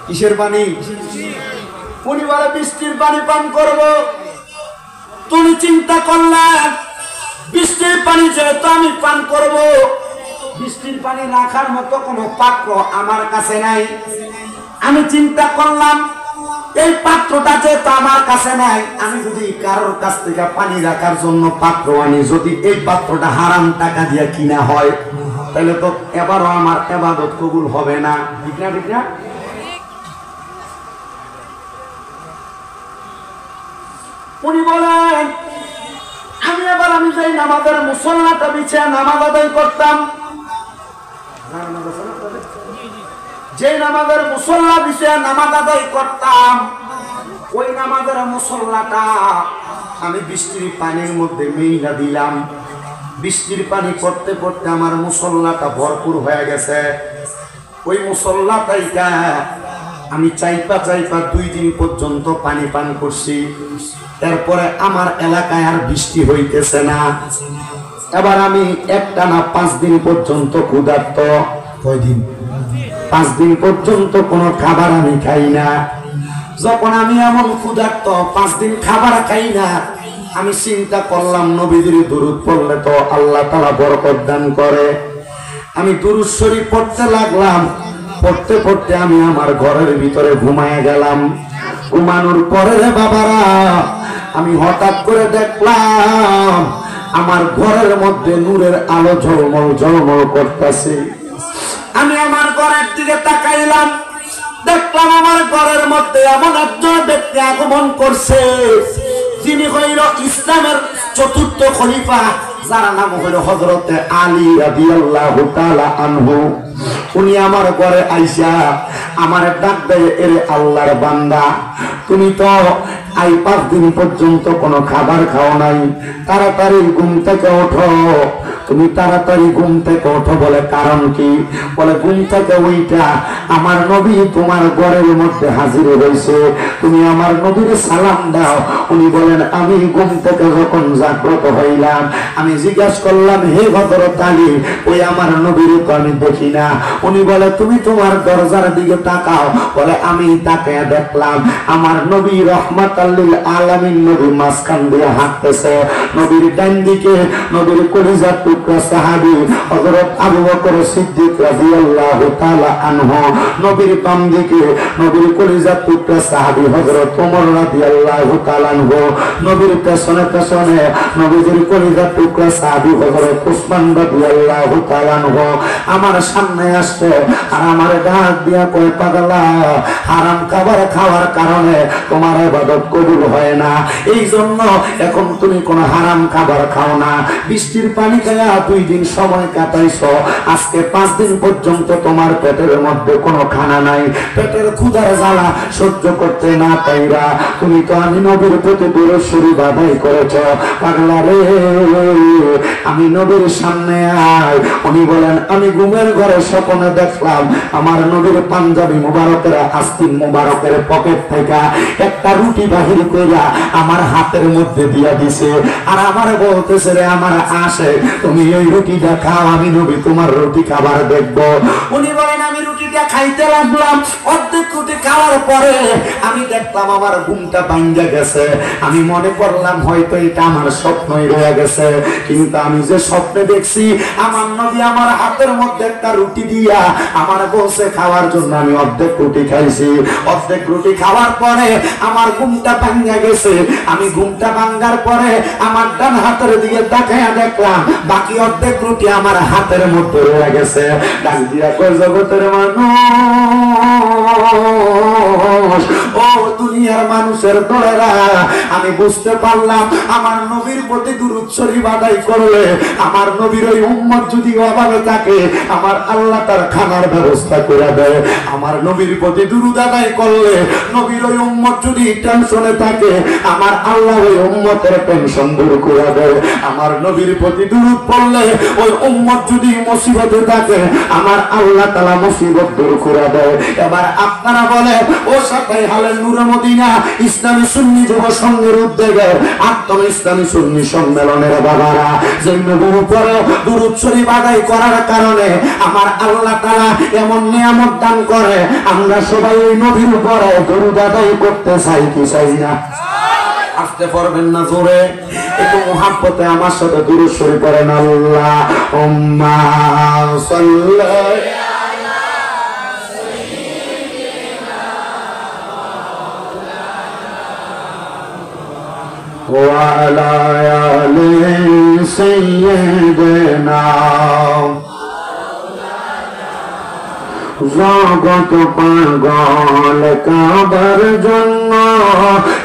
কিসের পানি? উনি বলে বৃষ্টির পানি পান করব। তুমি চিন্তা করলে বৃষ্টির পানি যেহেতু আমি পান করব, বৃষ্টির পানি রাখার মতো কোনো পাত্র আমার কাছে নাই। আমি চিন্তা করলাম এই পাত্রটা যেহেতু আমার কাছে নাই, আমি যদি কারোর কাছ থেকে পানি রাখার জন্য পাত্র আনি, যদি এই পাত্রটা হারাম টাকা দিয়ে কিনা হয়, তাহলে তো এবারও আমার ইবাদত কবুল হবে না। ঠিক না? ঠিক না? উনি বলেন আমি যেই নামাজের মুসল্লাটা বিছিয়ে নামাজ আদায় করতাম, যে নামাজের মুসল্লা বিছিয়ে নামাজ আদায় করতাম, ওই নামাজের মুসল্লাটা আমি বৃষ্টির পানির মধ্যে মেইলা দিলাম। বৃষ্টির পানি পড়তে পড়তে আমার মুসল্লাটা ভরপুর হয়ে গেছে। ওই মুসল্লাটাইটা আমি চাইপা 2 দিন পর্যন্ত পানি পান করছি। এরপরে আমার এলাকায় আর বৃষ্টি হইতেছে না। এবার আমি একটানা 5 দিন পর্যন্ত ক্ষুধার্ত। কয়দিন? 5 দিন পর্যন্ত কোনো খাবার আমি খাই না। যখন আমি এমন ক্ষুধার্ত 5 দিন খাবার খাই না, আমি চিন্তা করলাম নবীদের দুরূদ পড়লে তো আল্লাহ তাআলা বরকত দান করে। আমি দুরূদ শরীফ পড়তে লাগলাম। পড়তে পড়তে আমি আমার ঘরের ভিতরে ঘুমায় গেলাম। ঘুমানোর পরে রে বাবারা, আমি হঠাৎ করে দেখলাম আমার ঘরের মধ্যে নূরের আলো ঝলমল ঝলমল করতেছে। আমি আমার ঘরের দিকে তাকাইলাম, দেখলাম আমার ঘরের মধ্যে এমন একজন ব্যক্তি আগমন করছে, যিনি হইল ইসলামের 4র্থ খলিফা, যার নাম হইল হযরতে আলী রাদিয়াল্লাহু তাআলা আনহু। উনি আমার ঘরে আইসা আমার ডাক দেয়, এরে আল্লাহর বান্দা, তুমি তো 5 দিন পর্যন্ত কোনো খাবার খাও নাই, তাড়াতাড়ি ঘুম থেকে ওঠো। তুমি তাড়াতাড়ি ঘুম থেকে ওঠো। বলে কারণ কি? বলে ঘুম থেকে ওইটা আমার নবী তোমার ঘরের মধ্যে হাজির হয়েছে, তুমি আমার নবীর সালাম দাও। উনি বলেন আমি ঘুম থেকে যখন জাগ্রত হইলাম, আমি জিজ্ঞাসা করলাম, হে হযরত আলী, ওই আমার নবীর তো আমি দেখি না। উনি বলে তুমি তোমার দরজার দিকে তাকাও। বলে আমি তাকে দেখলাম আমার নবী রহমাতাল লিল আলামিন নবী মাঝখান দিয়ে হাঁটতেছে। নবীর ডান দিকে নবীর কলিজার টুকরা সাহাবী হযরত আবু বকর সিদ্দিক রাদিয়াল্লাহু তাআলা আনহু, নবীর বাম দিকে নবীর কলিজার টুকরা সাহাবী হযরত ওমর রাদিয়াল্লাহু তাআলা আনহু, নবীর পেছনে পেছনে নবীর কলিজার টুকরা সাহাবী হযরত উসমান রাদিয়াল্লাহু তাআলা আনহু আমার সামনে আসছে। আর আমার ডাক দিয়া কয়, পাগলা, হারাম খাবার খাওয়ার কারণে তোমার ইবাদত কবুল হয় না, এই জন্য এখন তুমি কোনো হারাম খাবার খাও না। বৃষ্টির পানি খায়া 2 দিন সময় কাটাইছো, আজকে 5 দিন পর্যন্ত তোমার পেটের মধ্যে কোনো খানা নাই। পেটের ক্ষুধার জ্বালা সহ্য করতে না পাইরা তুমি তো আমি নবীর প্রতি দরুদ শরীফ আদায় করেছো। পাগলা রে, আমি নবীর সামনে আয়। উনি বলেন আমি ঘুমের ঘরে স্বপ্নে দেখলাম আমার নবীর পাঞ্জাবি মুবারকের আস্তিন মুবারকের পকেট থেকে একটা রুটি বাহির কইরা আমার হাতের মধ্যে দিয়া দিছে। আর আমার বলতেছে, রে আমার আসে, তুমি ওই রুটিটা খাও, আমি নবী তোমার রুটি খাবার দেখবো। উনি বলেন আমি রুটিটা খাইতে লাগলাম। অর্ধেক রুটি খাওয়ার পরে আমি দেখলাম আমার ঘুমটা ভাঙ্গা গেছে। আমি মনে করলাম হয়তো এটা আমার স্বপ্নই রয়ে গেছে, কিন্তু আমি যে স্বপ্নে দেখছি আমার নবী আমার হাতের মধ্যে একটা রুটি দিয়া আমার বসে খাওয়ার জন্য আমি অর্ধেক রুটি খাইছি। অর্ধেক রুটি খাওয়ার পরে আমার ঘুমটা ভাঙ্গা গেছে। আমি ঘুমটা ভাঙ্গার পরে আমার ডান হাতের দিকে তাকায়া দেখলাম বাকি অর্ধেক রুটি আমার হাতের মধ্যে রয়ে গেছে। ডাক দিয়া কই, জগতের মানুষ, ও দুনিয়ার মানুষের দলেরা, আমি বুঝতে পারলাম আমার নবীর প্রতি দুরূদ শরীফ আদায় করলে আমার নবীর ওই উম্মত যদি অভাবে থাকে আমার আল্লাহ তার খানার ব্যবস্থা করে দেয়। আমার নবীর প্রতি দুরূদ আদায় করলে নবীর ওই উম্মত যদি টেনশনে থাকে আমার আল্লাহ ওই উম্মতের টেনশন দূর করে দেয়। আমার নবীর প্রতি দুরূদ পড়লে ওই উম্মত যদি মুসিবতে থাকে আমার আল্লাহ তাআলা মুসিবত দূর করে দেয়। এবার আপনারা বলে ও সাথে হালের নূরে মদিনা না ইসলামী সুন্নি যুব সংঘের উদ্যোগে আত্ম ইসলামী সুন্নি সম্মেলনের বাবারা যে নবীর উপরে দুরূদ শরীফ আদায় করার কারণে আমার আল্লাহ তাআলা এমন নিয়ামত দান করে আমরা সবাই ওই নবীর উপরে দুরূদ আদায় করতে চাই কি চাই না? আসতে পারবেন না জোরে একটু মুহাব্বতে আমার সাথে দুরূদ শরীফ পড়েন আল্লাহুম্মা সাল্লি وعلى آل سيدنا জগত পাগল কাবার জন্য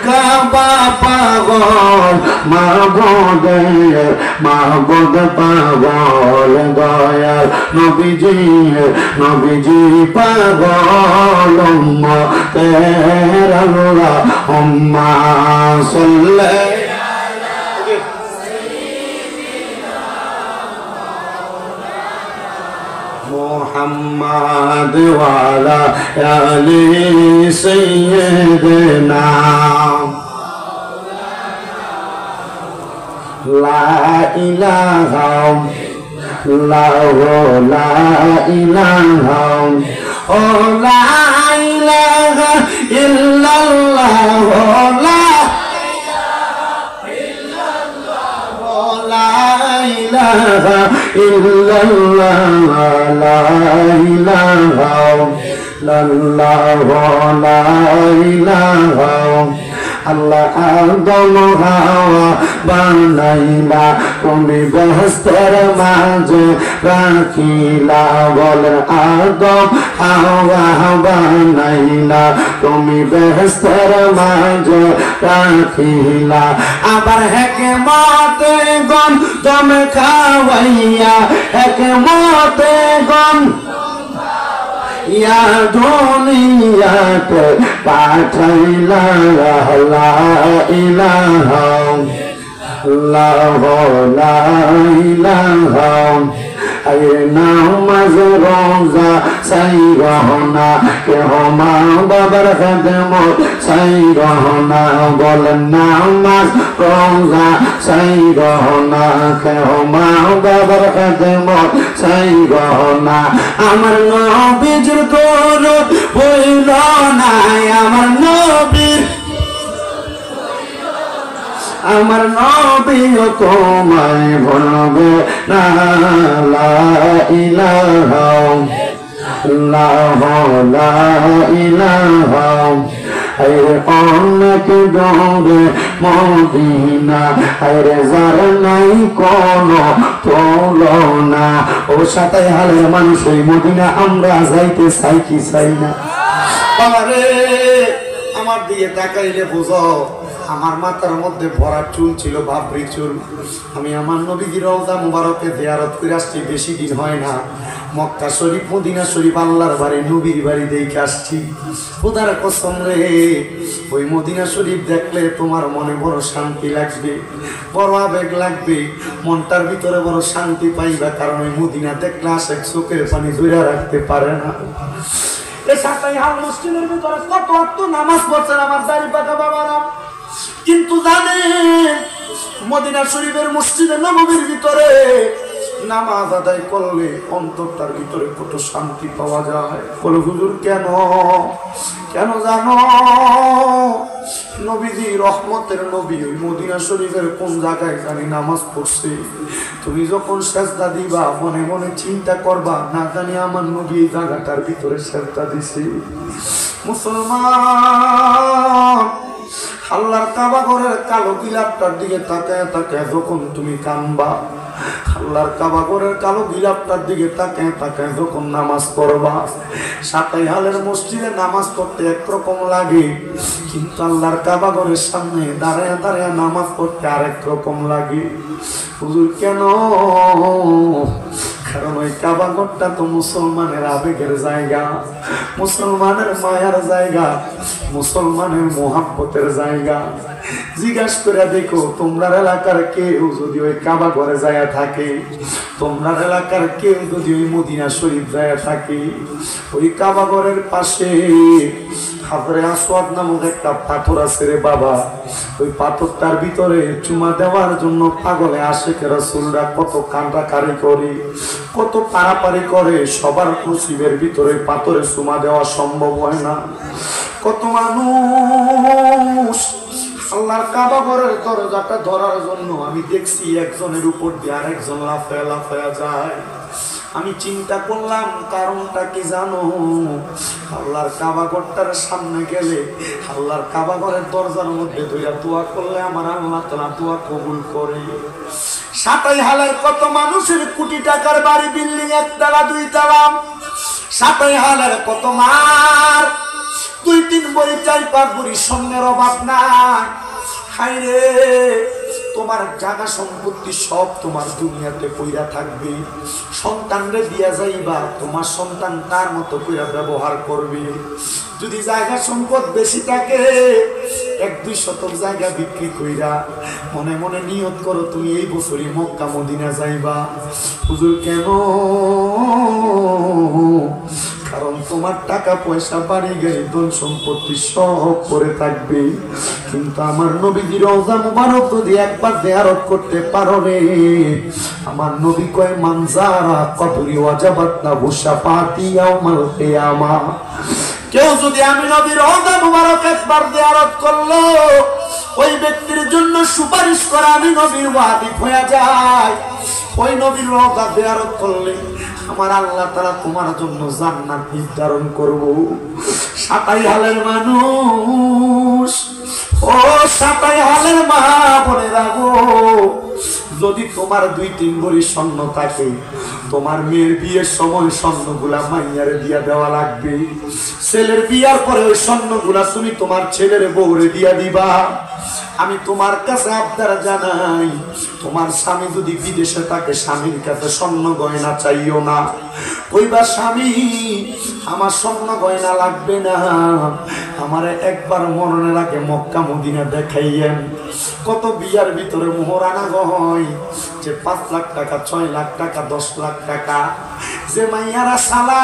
কাবা পাগল মাগদ পাগল দয়াল নবীজি পাগল তেরা আল্লাহুম্মা সাল্লি محمد وعلى آل سيدنا لا إله إلا الله لا إله لا إله إلا الله لا إله إلا الله لا إله إلا الله لا إله আল্লাহ আদম হাওয়া বানাইলা তুমি বেহেশতের মাঝে রাখিলা বলেন আদম হাওয়া বানাইলা তুমি বেহেশতের মাঝে রাখিলা আবার হিকমতে গম তুমি খাওয়াইয়া হিকমতে গম ইয়া দুনিয়াতে পাঠাইলা লা ইলাহা ইল্লাল্লাহ লা ইলাহা আয়ে নামাজ রোজা সাই রহনা কে মা বাবার খেদমত সাই রহনা বলেন নামাজ রোজা সাই রহনা কে মা বাবার খেদমত সাই রহনা আমার নবীর দরুদ হইল না আমার নবীও তোমায় ভুলবে না লা ইলাহা ইল্লাল্লাহ লা ইলাহা আরে অনেক দূরে মদিনা আরে যার নাই কোনো তুলনা ও সাতাই হালের মানুষ ওই মদিনা আমরা যাইতে চাই কি চাই না? আরে আমার দিকে তাকাইলে বুঝো আমার মাথার মধ্যে ভরা চুল ছিল বাবরি চুল আমি আমার নবীর রওজা মুবারকে জিয়ারত করে আসছি বেশি দিন হয় না মক্কা শরীফ মদিনা শরীফ আল্লাহর বাড়ি নবীর বাড়ি দেখে আসছি খোদার কসম রে ওই মদিনা শরীফ দেখলে তোমার মনে বড় শান্তি লাগবে বড় আবেগ লাগবে মনটার ভিতরে বড় শান্তি পাইবা কারণ ওই মদিনা দেখলে আশেক চোখের পানি ধরে রাখতে পারে না এই সাতাই হাল মসজিদের ভিতরে কত অত নামাজ পড়ছেন আমার দাড়ি পাকা বাবারা কিন্তু জানেন মদিনা শরীফের মসজিদে নববীর ভিতরে নামাজ আদায় করলে অন্তরটার ভিতরে কত শান্তি পাওয়া যায় বলে হুজুর কেন জানো নবীজি রহমতের নবী ওই মদিনা শরীফের কোন জায়গায় জানি নামাজ পড়ছে তুমি যখন সেজদা দিবা মনে মনে চিন্তা করবা না জানি আমার নবী এই জায়গাটার ভিতরে সেজদা দিছে মুসলমান আল্লাহর কাবা ঘরের কালো গিলাপটার দিকে তাকায় তাকায় যখন তুমি কানবা আল্লাহর কাবা ঘরের কালো গিলাপটার দিকে তাকায় তাকায় যখন নামাজ পড়বা সাতাই হালের মসজিদে নামাজ পড়তে একরকম লাগে কিন্তু আল্লাহর কাবা ঘরের সামনে দাঁড়ায় দাঁড়ায় নামাজ পড়তে আরেক রকম লাগে হুজুর কেন কারণ ওই কাবা ঘরটা তো মুসলমানের আবেগের জায়গা মুসলমানের মায়ার জায়গা মুসলমানের মোহাব্বতের জায়গা জিজ্ঞাসা করে দেখো তোমরা এলাকার কেউ যদি ওই কাবা ঘরে যায় থাকে, তোমরা এলাকার কেউ যদি ওই মদিনা শরীফ যায় থাকে, ওই কাবা ঘরের পাশে হাজরে আসওয়াদ নামক একটা পাথর আছে রে বাবা, ওই পাথরটার ভিতরে চুমা দেওয়ার জন্য পাগলে আশিকে রাসূলরা কত কান্নাকারি করে, কত পারাপারি করে। সবার নসিবের ভিতরে পাথরে চুমা দেওয়া সম্ভব হয় না। কত মানুষ আল্লাহর কাবা ঘরের দরজাটা ধরার জন্য আমি দেখছি একজনের উপর দিয়ে আরেকজন লাফায়া লাফায়া যায়। আমি চিন্তা করলাম কারণটা কি জানো? আল্লাহর কাবা ঘরটার সামনে গেলে, আল্লাহর কাবা ঘরের দরজার মধ্যে ধইরা দোয়া করলে আমার আল্লাহ তাআলা দোয়া কবুল করে। সাতাই হালের কত মানুষের কোটি টাকার বাড়ি, বিল্ডিং, একতলা দুইতলা। সাতাই হালের কত মার 2-3 বড়ি 4-5 বড়ি স্বর্ণের অভাব নাই। হায়রে তোমার জায়গা সম্পত্তি সব তোমার দুনিয়াতে পইরা থাকবে, সন্তানরে দিয়া যাইবা, তোমার সন্তান তার মতো কইরা ব্যবহার করবে। যদি জায়গা সম্পদ বেশি থাকে 1-2 শতক জায়গা বিক্রি কইরা মনে মনে নিয়ত করো তুমি এই বছরই মক্কা মদিনা যাইবা। হুজুর কেন? কারণ তোমার টাকা পয়সা বাড়ি গাড়ি ধন সম্পত্তি সব পরে থাকবে, কিন্তু আমার নবীজির রওজা মুবারক যদি একবার জিয়ারত করতে পারো রে, আমার নবী কয় মানজারা কবরি ওয়াজাবাত লাহু শাফাআতি ইয়াউমাল কিয়ামা। কেউ যদি আমি নবীর রওজা মুবারক একবার জিয়ারত করলো, ওই ব্যক্তির জন্য সুপারিশ করা আমি নবীর ওয়াজিব হয়ে যায়। ওই নবীর রওজা জিয়ারত করলে আমার আল্লাহ তাআলা তোমার জন্য জান্নাত নির্ধারণ করব। সাতাই হালের মানুষ, ও সাতাই হালের মা বোনেরা গো, যদি তোমার 2-3 ভরি স্বর্ণ থাকে, তোমার মেয়ের বিয়ের সময় স্বর্ণগুলা মাইয়ারে দিয়া দেওয়া লাগবে। ছেলের বিয়ার পরে ওই স্বর্ণগুলা তুমি তোমার ছেলের বউরে দিয়া দিবা। আমি তোমার কাছে আবদার জানাই, তোমার স্বামী যদি বিদেশে থাকে স্বামীর কাছে স্বর্ণ গয়না চাইও না। কইবা স্বামী আমার স্বর্ণ গয়না লাগবে না, আমারে একবার মরণের আগে মক্কা মদিনা দেখাইয়েন। কত বিয়ার ভিতরে মোহরানা হয় যে 5 লাখ টাকা, 6 লাখ টাকা, 10 লাখ টাকা। যে মাইয়ারা সালা,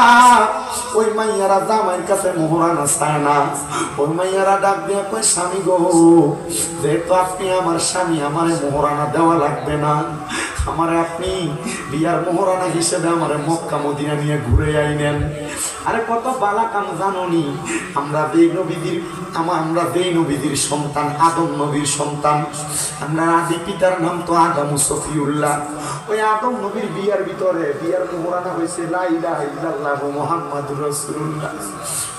ওই মাইয়ারা জামাইয়ের কাছে মোহরানা চায় না। ওই মাইয়ারা ডাক দিয়ে কই স্বামী গো, যেহেতু আপনি আমার স্বামী, আমারে মোহরানা দেওয়া লাগবে না, আমারে আপনি বিয়ার মোহরানা হিসেবে আমারে মক্কা মদিনা নিয়ে ঘুরে আইনেন। আরে কত বালা কাম জাননি। আমরা যেই নবীর সন্তান, আদম নবীর সন্তান। আমরা আদি পিতার নাম তো আদম সফিউল্লাহ। ওই আদম নবীর বিয়ার ভিতরে বিয়ার মোহরানা হয়েছে লা ইলাহা ইল্লাল্লাহু মুহাম্মাদুর রাসূলুল্লাহ।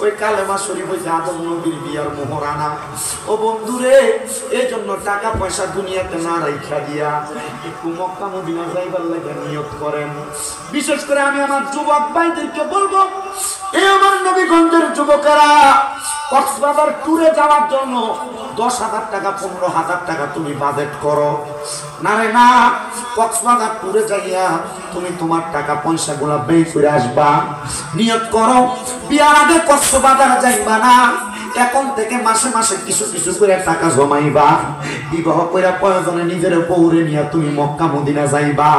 ওই কালেমা শরীফ হয়েছে আদম নবীর বিয়ার মোহরানা। ও বন্ধুরে, এই জন্য টাকা পয়সা দুনিয়াতে না রাইখা দিয়া একটু মক্কা মদিনা যাইবার লাগে নিয়ত করেন। বিশেষ করে আমি আমার যুবক ভাইদেরকে বলবো, এই আমার নবীগঞ্জের যুবকেরা কক্সবাজার ট্যুরে যাওয়ার জন্য 10,000 টাকা 15,000 টাকা তুমি বাজেট করো না রে না। কক্সবাজার ট্যুরে যাইয়া তুমি তোমার টাকা পয়সা গুলা ব্যয় করে আসবা। নিয়ত করো বিয়ার আগে কক্সবাজার যাইবা না, এখন থেকে মাসে মাসে কিছু কিছু করে টাকা জমাইবা। বিবাহ করে প্রয়োজনে নিজের বউরে নিয়ে তুমি মক্কা মদিনা যাইবা।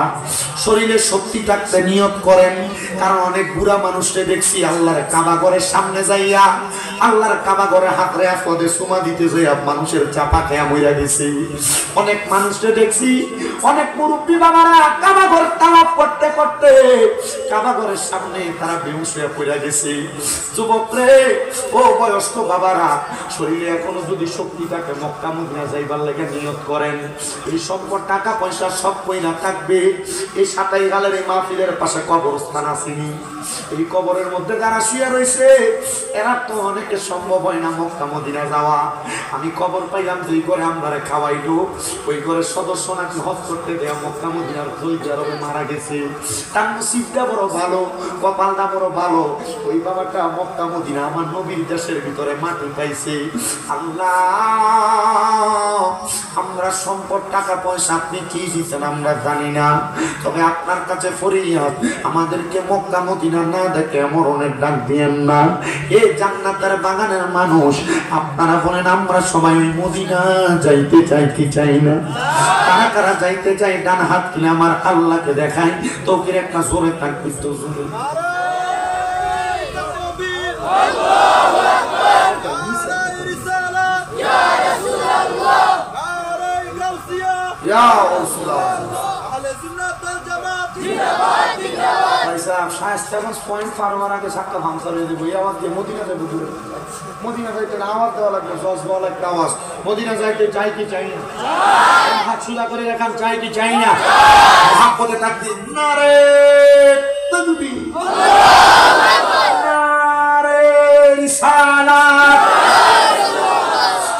শরীরে শক্তি থাকতে নিয়ত করেন, কারণ অনেক বুড়া মানুষকে দেখছি আল্লাহর কাবা ঘরের সামনে যাইয়া, আল্লাহর কাবা ঘরে হাতরে পদে সুমা দিতে যাইয়া মানুষের চাপা খেয়া মইরা গেছে। অনেক মানুষকে দেখছি, অনেক মুরব্বী বাবারা কাবা ঘর তাওয়াফ করতে করতে কাবা ঘরের সামনে তারা বেহুশ হয়ে পড়ে গেছে। যুবক রে, ও বয়স্ক বাবারা, শরীরে এখনো যদি শক্তি থাকে মক্কা মদিনা যাইবার লাগে নিয়ত করেন। এই সম্পদ টাকা পয়সা সব কইনা থাকবে। এই সাতাই গালের এই মাহফিলের পাশে কবরস্থান আসেনি, এই কবরের মধ্যে যারা শুয়ে রয়েছে এরা তো অনেকে সম্ভব হয় না মক্কা মদিনা যাওয়া। আমি খবর পাইলাম যে করে আমরা খাওয়াইলো, ওই ঘরের সদস্য নাকি হজ করতে দেয়া মক্কা মদিনার সৌদি আরবে মারা গেছে। তার নসিবটা বড় ভালো, কপালটা বড় ভালো, ওই বাবাটা মক্কা মদিনা আমার নবীর দেশের ভিতরে মাটি পাইছে। আল্লাহ, আমরা সম্পদ টাকা পয়সা আপনি কি দিতেন আমরা জানি না, তবে আপনার কাছে ফরিয়াদ আমাদেরকে মক্কা মদিনা না দেখে মরণের ডাক দিয়েন না। এই জান্নাতের মদিনার বাগানের মানুষ, আপনারা বলেন আমরা সবাই ওই মদিনা যাইতে চাই কি চাই না? কারা কারা যাইতে চাই ডান হাত তুলে আমার আল্লাহকে দেখায়। তোকের একটা জোরে থাকবে তো জোরে। মদিনা যাইতে চাই কি চাই না? হাত সোজা করে দেখান, চাই কি চাই না? মহাব্বতে তাকবীর, নারে তাকবীর, নারে রিসালাত,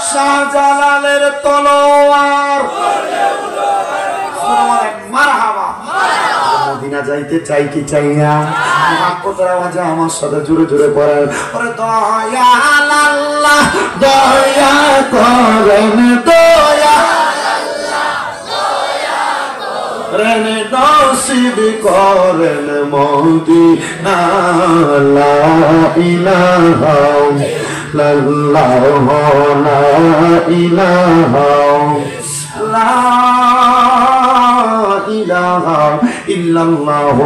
শাহজালালের তলোয়ার, মারহাবা। মদিনা যাইতে চাই কি চাই না? মহাব্বতের আওয়াজে আমার সাথে জোরে জোরে পড়েন, ওরে দয়াল আল্লাহ দয়া করেন, দয়া রেন নসিব করেন মদিনা। লা ইলাহা ইল্লাল্লাহ, লা ইলাহা ইলাহা ইল্লাল্লাহ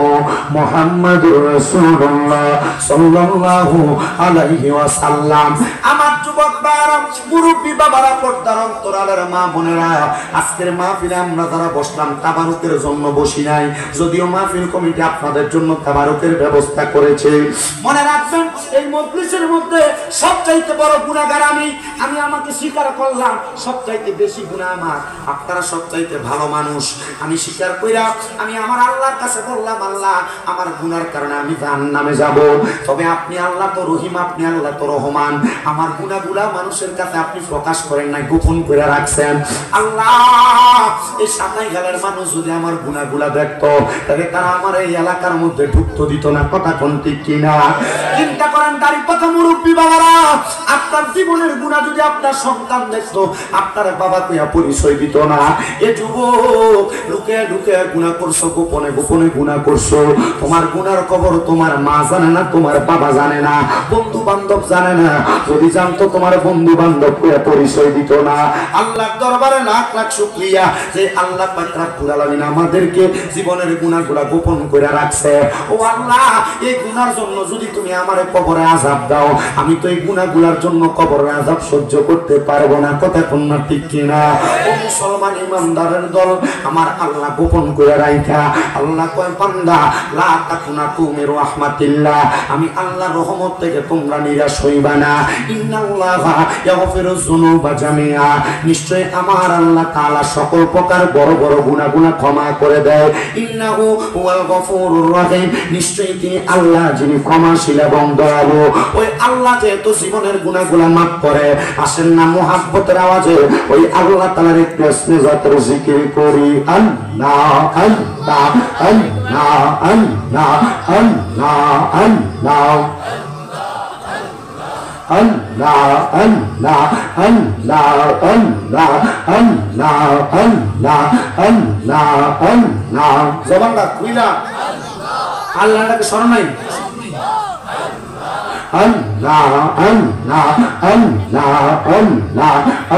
মুহাম্মাদুর রাসূলুল্লাহ সাল্লাল্লাহু আলাইহি ওয়াসাল্লাম। আমার যুবক বাবারা, মুরব্বি বাবারা, পর্দার অন্তরালের মা বোনেরা, আজকের মাহফিলে আমরা যারা বসলাম তাবারুকের জন্য বসি নাই, যদিও মাহফিল কমিটি আপনাদের জন্য তাবারুকের ব্যবস্থা করেছে। মনে রাখবেন এই মজলিসের মধ্যে সবচাইতে বড় গুনাহগার আমি আমাকে স্বীকার করলাম, সবচাইতে বেশি গুনাহ আমার। আপনারা সবচাইতে ভালো মানুষ, আমি স্বীকার কইরা আমি আমার আল্লাহর কাছে বললাম, আল্লাহ আমার গুনার কারণে আমি জাহান্নামে যাব, তবে আপনি আল্লাহ তো রহিম, আপনি আল্লাহ তো রহমান, আমার গুনাহগুলা মানুষের কাছে আপনি প্রকাশ করেন নাই, গোপন করে রাখছেন। আল্লাহ এই সাতাই গালের মানুষ যদি আমার গুনাহগুলা দেখতো, তবে তারা আমার এই এলাকার মধ্যে ঢুকতে দিত না। কথা কোন ঠিক কিনা? চিন্তা করেন দাঁড়ি কথা মুরব্বী বাবারা, আপনার জীবনের গুনাহ যদি আপনার সন্তান দেখতো, আপনার বাবা কইয়া পরিচয় দিত না। এ যুবক, লুকে লুকে গুনাহ করছো, গোপনে গোপনে গুনাহ করছো, তোমার গুনার খবর তোমার মা জানে না, তোমার বাবা জানে না, বন্ধু বান্ধব জানে না। যদি জানতো তোমার বন্ধু বান্ধব কইয়া পরিচয় দিত না। আল্লাহর দরবারে লাখ লাখ শুকরিয়া যে আল্লাহ পাক রব্বুল আলামিন আমাদেরকে জীবনের গুনাহগুলা গোপন করে রাখছে। ও আল্লাহ, এই গুনার জন্য যদি তুমি আমারে কবরে আযাব দাও, আমি তো এই গুনাহগুলার জন্য কবরের আযাব সহ্য করতে পারবো না। কথা কোন না ঠিক কিনা? ও মুসলমান ইমানদারের দল, আমার আল্লাহ গোপন করে রাইখা আল্লাহ কয়, বান্দা লা তাকুনাতু মির রাহমাতিল্লাহ, আমি আল্লাহর রহমত থেকে তোমরা নিরাশ হইবা না। ইন্নাল্লাহা ইয়াগফিরুয যুনুবা জামিআ, নিশ্চয় আমার আল্লাহ তাআলা সকল প্রকার বড় বড় গুনাহ ক্ষমা করে দেয়। ইন্নাহু হুয়াল গফুরুর রহিম, নিশ্চয় তিনি আল্লাহ যিনি ক্ষমাশীল এবং দয়ালু। ওই আল্লাহ যেহেতু জীবনের গুনাহগুলো মাফ করে, আসেন না মুহাব্বতের আওয়াজে ওই আল্লাহ তাআলার একটু স্নেহাতের জিকির করি। আল্লাহ আল্লাহ আল্লাহ আল্লাহ আল্লাহ আল্লাহ Allah Allah Allah Allah Allah Allah Allah Allah জবানটা খুইলা আল্লাহটাকে স্মরণ নাই। Allah Allah Allah Allah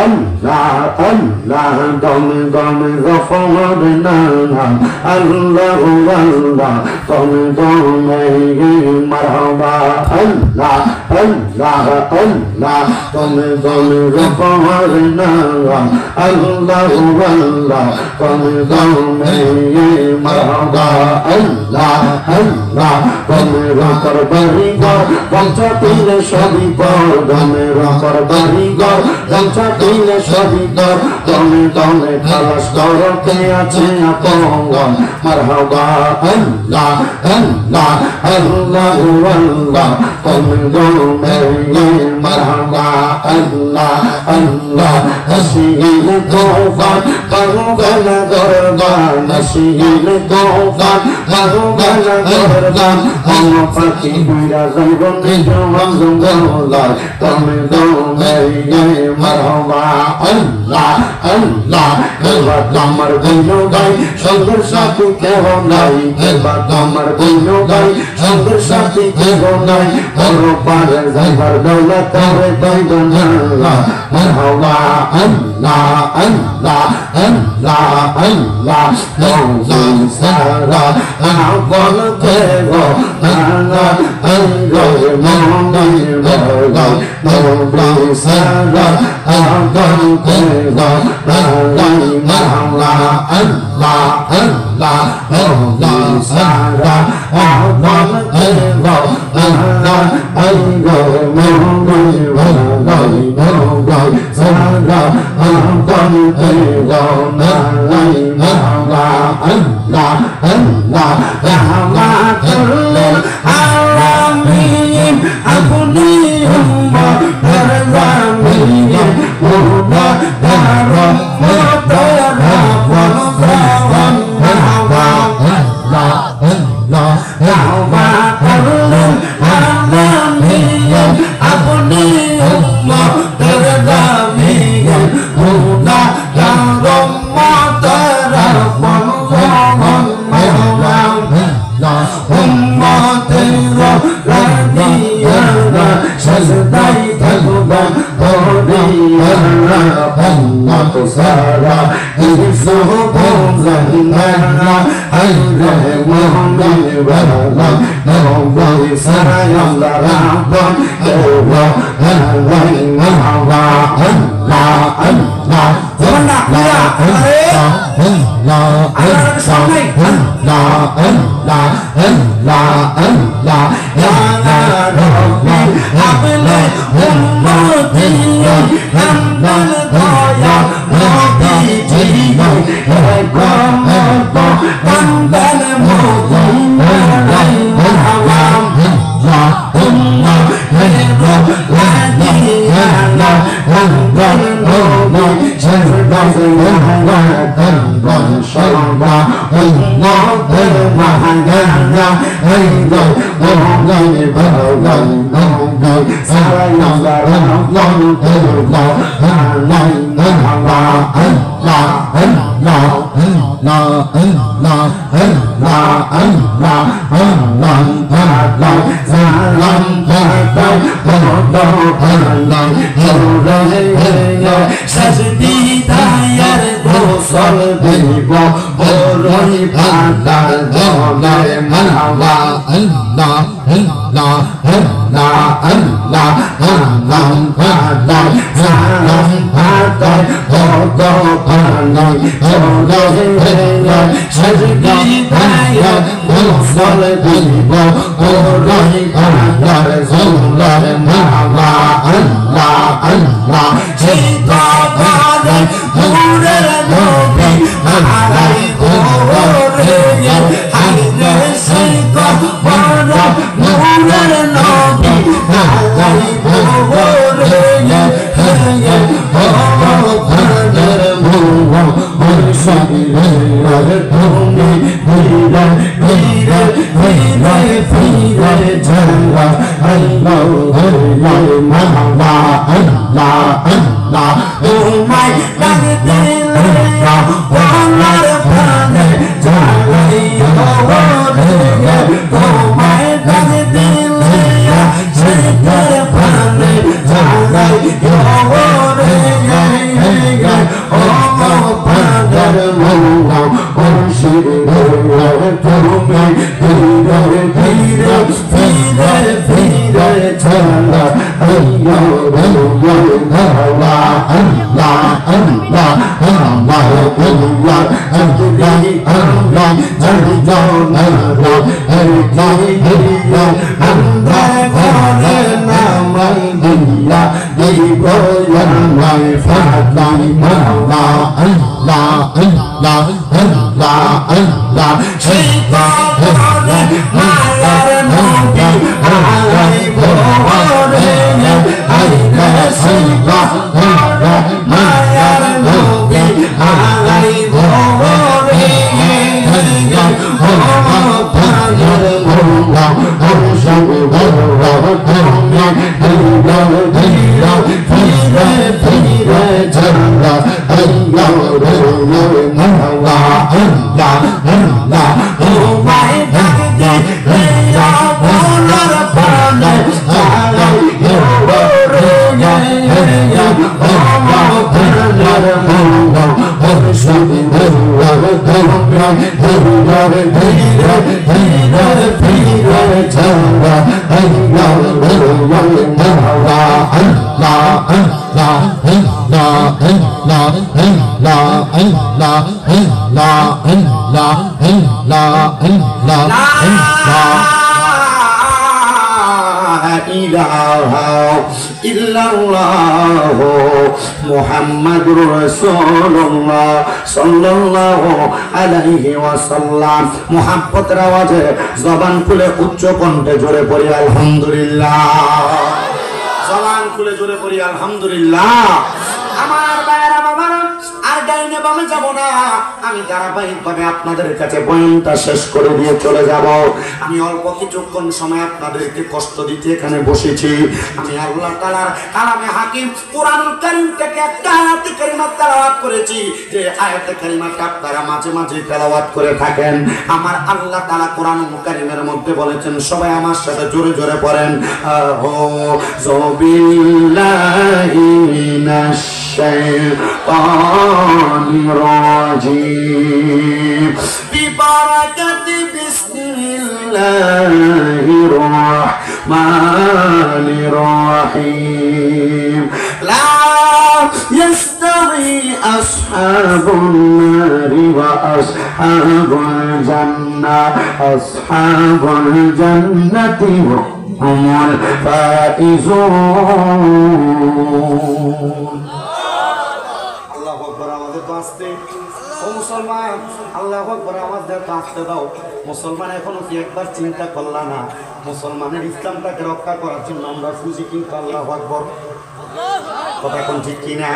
Allah Allah dom dom ghafarna Allah Allah dom dom marhaba Allah Allah Allah dom dom ghafarna Allah Allah dom dom marhaba Allah Allah dom ghafarna পঞ্চাতিলে সবই কর, দমের কর বাড়ি গর, পঞ্চাতিলে সবই কর, দমে দমে খালাস কর, কে আছে আপন মারহাবা আল্লাহ আল্লাহ আল্লাহ আল্লাহ দমে দমে মারহাবা আল্লাহ আল্লাহ نشين طوفان بغل غربان نشين طوفان بغل غربان هم فاكي بيرا زنگون نجوان زنگولار تم دو میرے مرحبا اللہ اللہ এবার আমার বইনো ভাই সঙ্গের সাথে কেহ নাই এবার আমার বইনো ভাই সঙ্গের সাথে কেহ নাই বড় পারে যাইবার দৌলত করে পাইবেন আল্লাহ মারহাবা আল্লাহ আল্লাহ আল্লাহ আল্লাহ নওজুল সারা আপন দেব আল্লাহ আল্লাহ মোহাম্মদ বলা নওজুল সারা আপন দেব আল্লাহ মারহাবা আল্লাহ আল্লাহ নওজুল সারা আপন দেব আল্লাহ আল্লাহ মোহাম্মদ বলা নওজুল সারা আপন দেব আল্লাহ মারহাবা আল্লাহ আল্লাহ রাহমাতুল আলামিন আপনি উম্মত জামিন মুনা রহমত রাহমান মারহাবা আল্লাহ আল্লাহ রাহমাতুল আলামিন আপনি উম্মত জামিন মুনা রহমত রাহমান মারহাবা উম্মতের রাদিয়ানা সাজদাই থাকবা বদিয়ানা উম্মত সারা ইসহ বজানা আইরে মুহাম্মদ বালা নবী সারা আল্লাহ রাব্বান দেওয়া আল্লাহ মারহাবা আল্লাহ আল্লাহ আল্লাহ আল্লাহ আল্লাহ আল্লাহ আল্লাহ আল্লাহ ইয়া রাব্বি হাবলি উম্মতি হামদাল দয়া নবী জিনা রাহমাত হামদাল মুজিনা মারহাবা আল্লাহ আল্লাহ রাদিয়ানা হামদাল নবী সাজদাই থাকবা শরবা উম্মত মাহানা আইদা মোহাম্মদ বালা নবী সারা আল্লাহ রাহমান দেওয়া আল্লাহ মারহাবা আল্লাহ আল্লাহ আল্লাহ আল্লাহ আল্লাহ আল্লাহ আল্লাহ আল্লাহ সালাম পাতা বড় আল্লাহ হরে সাজদি দায়ার গোসল দেব বড়ই ভান্ডার জলে মারহাবা আল্লাহ আল্লাহ আল্লাহ আল্লাহ আল্লাহ আল্লাহ সালাম পাতা বড় আল্লাহ হরে সাজদি দায়ার গোসল দেব বড়ই ভান্ডার জলে মারহাবা আল্লাহ আল্লাহ জিতা পারে নূরের নবী আলাই ওরে আইরে জিতা পারে নূরের নবী আলাই ওরে হে ও ভান্ডার মুওয়া মুরশিদে তুমি ধীরে ধীরে ধীরে ধীরে চলা আল্লাহ আল্লাহ মারহাবা আল্লাহ আল্লাহ তোমায় ডাকতে লাগা ওনার প্রাণে জ্বালাই ওরে তোমায় ডাকতে লাগা সেটার প্রাণে জ্বালাই ওরে ও ভান্ডার মুওয়া মুরশিদে তুমি ধীরে ধীরে ধীরে ধীরে চলা আল্লাহ আল্লাহ মারহাবা আল্লাহ আল্লাহ আল্লাহ আল্লাহ আল্লাহ আল্লাহ আল্লাহ আল্লাহ আল্লাহ আল্লাহ করে নামাই দিয়া দিব আমার ফাদাই মারহাবা আল্লাহ আল্লাহ আল্লাহ আল্লাহ সেটা করে মায়ার নবী আলাই বরে আইরে সেটা করে মায়ার মুহাম্মাদুর রাসূলুল্লাহ সাল্লাল্লাহু আলাইহি ওয়াসাল্লাম। মুহাব্বতের আওয়াজে জবান খুলে উচ্চ কণ্ঠে জোরে পড়ি আলহামদুলিল্লাহ। জবান খুলে জোরে পড়ি আলহামদুলিল্লাহ। আমার ভাইরা বাবারা, আর ডাইনে বামে যাব না, আমি ধারাবাহিকভাবে আপনাদের কাছে বয়ানটা শেষ করে দিয়ে চলে যাব। আমি অল্প কিছুক্ষণ সময় আপনাদেরকে কষ্ট দিতে এখানে বসেছি। আমি আল্লাহ তাআলার কালামে হাকিম কোরআনুল কারীম থেকে একটা আয়াতে কারিমা তেলাওয়াত করেছি, যে আয়াতে কারিমাটা আপনারা মাঝে মাঝে তেলাওয়াত করে থাকেন। আমার আল্লাহ তাআলা কোরআনুল কারীমের মধ্যে বলেছেন, সবাই আমার সাথে জোরে জোরে পড়েন, আউযু বিল্লাহি মিনাশ শাইতানির রাজিম বিবারাকাতি বিসমিল্লাহির রাহমানির রাহিম লা ইয়াস্তাবি আসহাবুন নারি ওয়া আসহাবুল জান্নাহ আসহাবুল জান্নাতি হুমুল ফাইজুন। আল্লাহু আকবার। আমাদের তো আসতে ও মুসলমান, আল্লাহু আকবার আওয়াজ দাও তো আসতে দাও। মুসলমান এখনো কি একবার চিন্তা করলা না, মুসলমানের ইসলামটাকে রক্ষা করার জন্য আমরা খুঁজি কিন্তু আল্লাহু আকবার কথা কোন ঠিক কিনা?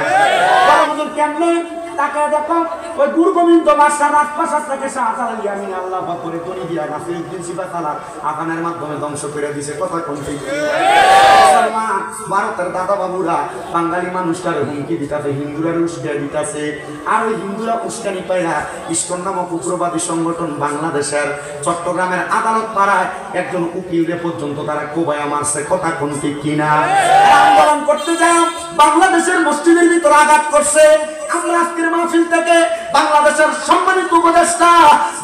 কেমনে তাকে দেখো ওই দুর্গমিন্দ মাস্টার রাজপ্রাসাদ থেকে শাহজালাল আমি আল্লাহ করে তৈরি দিয়া গাছের প্রিন্সিপাল তালার আকানের মাধ্যমে ধ্বংস করে দিছে কথা কোন ঠিক কিনা? ভারতের দাদা বাবুরা বাঙালি মানুষটার হুমকি দিতেছে, হিন্দুরা উস্কানি দিতেছে। আর ওই হিন্দুরা উস্কানি পাইয়া ইসকন নামক উগ্রবাদী সংগঠন বাংলাদেশের চট্টগ্রামের আদালত পাড়ায় একজন উকিলে পর্যন্ত তারা কোবায়া মারছে কথা কোন ঠিক কিনা? আন্দোলন করতে যায় বাংলাদেশের মসজিদের ভিতর আঘাত করছে। আমরা আজকের মাহফিল থেকে বাংলাদেশের সম্মানিত উপদেষ্টা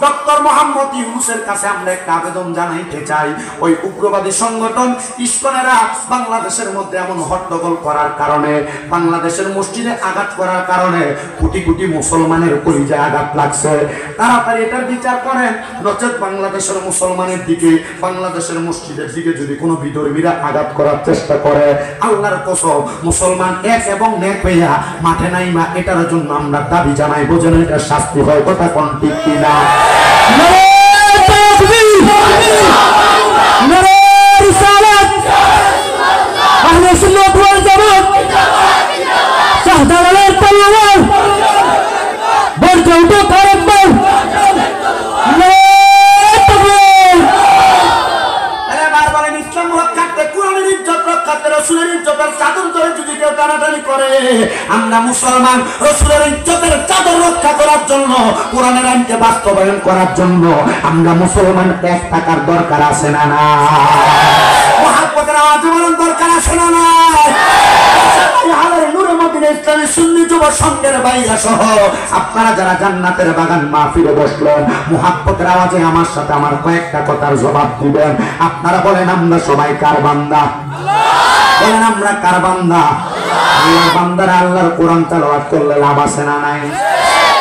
ডক্টর মোহাম্মদ ইউনূসের কাছে আমরা একটা আবেদন জানাইতে চাই। ওই উগ্রবাদী সংগঠন ইসকনেরা বাংলাদেশের মধ্যে এমন হট্টগোল করার কারণে, বাংলাদেশের মসজিদে আঘাত করার কারণে কোটি কোটি মুসলমানের কলিজায় আঘাত লাগছে। তাড়াতাড়ি এটার বিচার করেন, নচেত বাংলাদেশের মুসলমানের দিকে, বাংলাদেশের মসজিদের দিকে যদি কোনো বিধর্মীরা আঘাত করার চেষ্টা করে, আল্লাহর কসম মুসলমান এক এবং নেক হইয়া মাঠে নাইমা এটার জন্য আমরা দাবি জানাই। বোঝেন এটা শাস্তি হয় কথা কোন ঠিক কিনা? আমরা মুসলমান রাসূলের ইজ্জতের চাদর রক্ষা করার জন্য, কোরআনের আইনকে বাস্তবায়ন করার জন্য আমরা মুসলমান এক থাকার দরকার আছে না না? মুহাব্বতের আওয়াজ বলার দরকার আছে না না? নূরে মদিনা ইসলামী সুন্নি যুব সংঘের ভাইরা সহ আপনারা যারা জান্নাতের বাগান মাহফিলে বসলেন, মুহাব্বতের আওয়াজে আমার সাথে আমার কয়েকটা কথার জবাব দিবেন। আপনারা বলেন আমরা সবাই কার বান্দা? বলেন আমরা কার বান্দা? আল্লাহর বান্দারা আল্লাহর কোরআন তেলাওয়াত করলে লাভ আছে না নাই?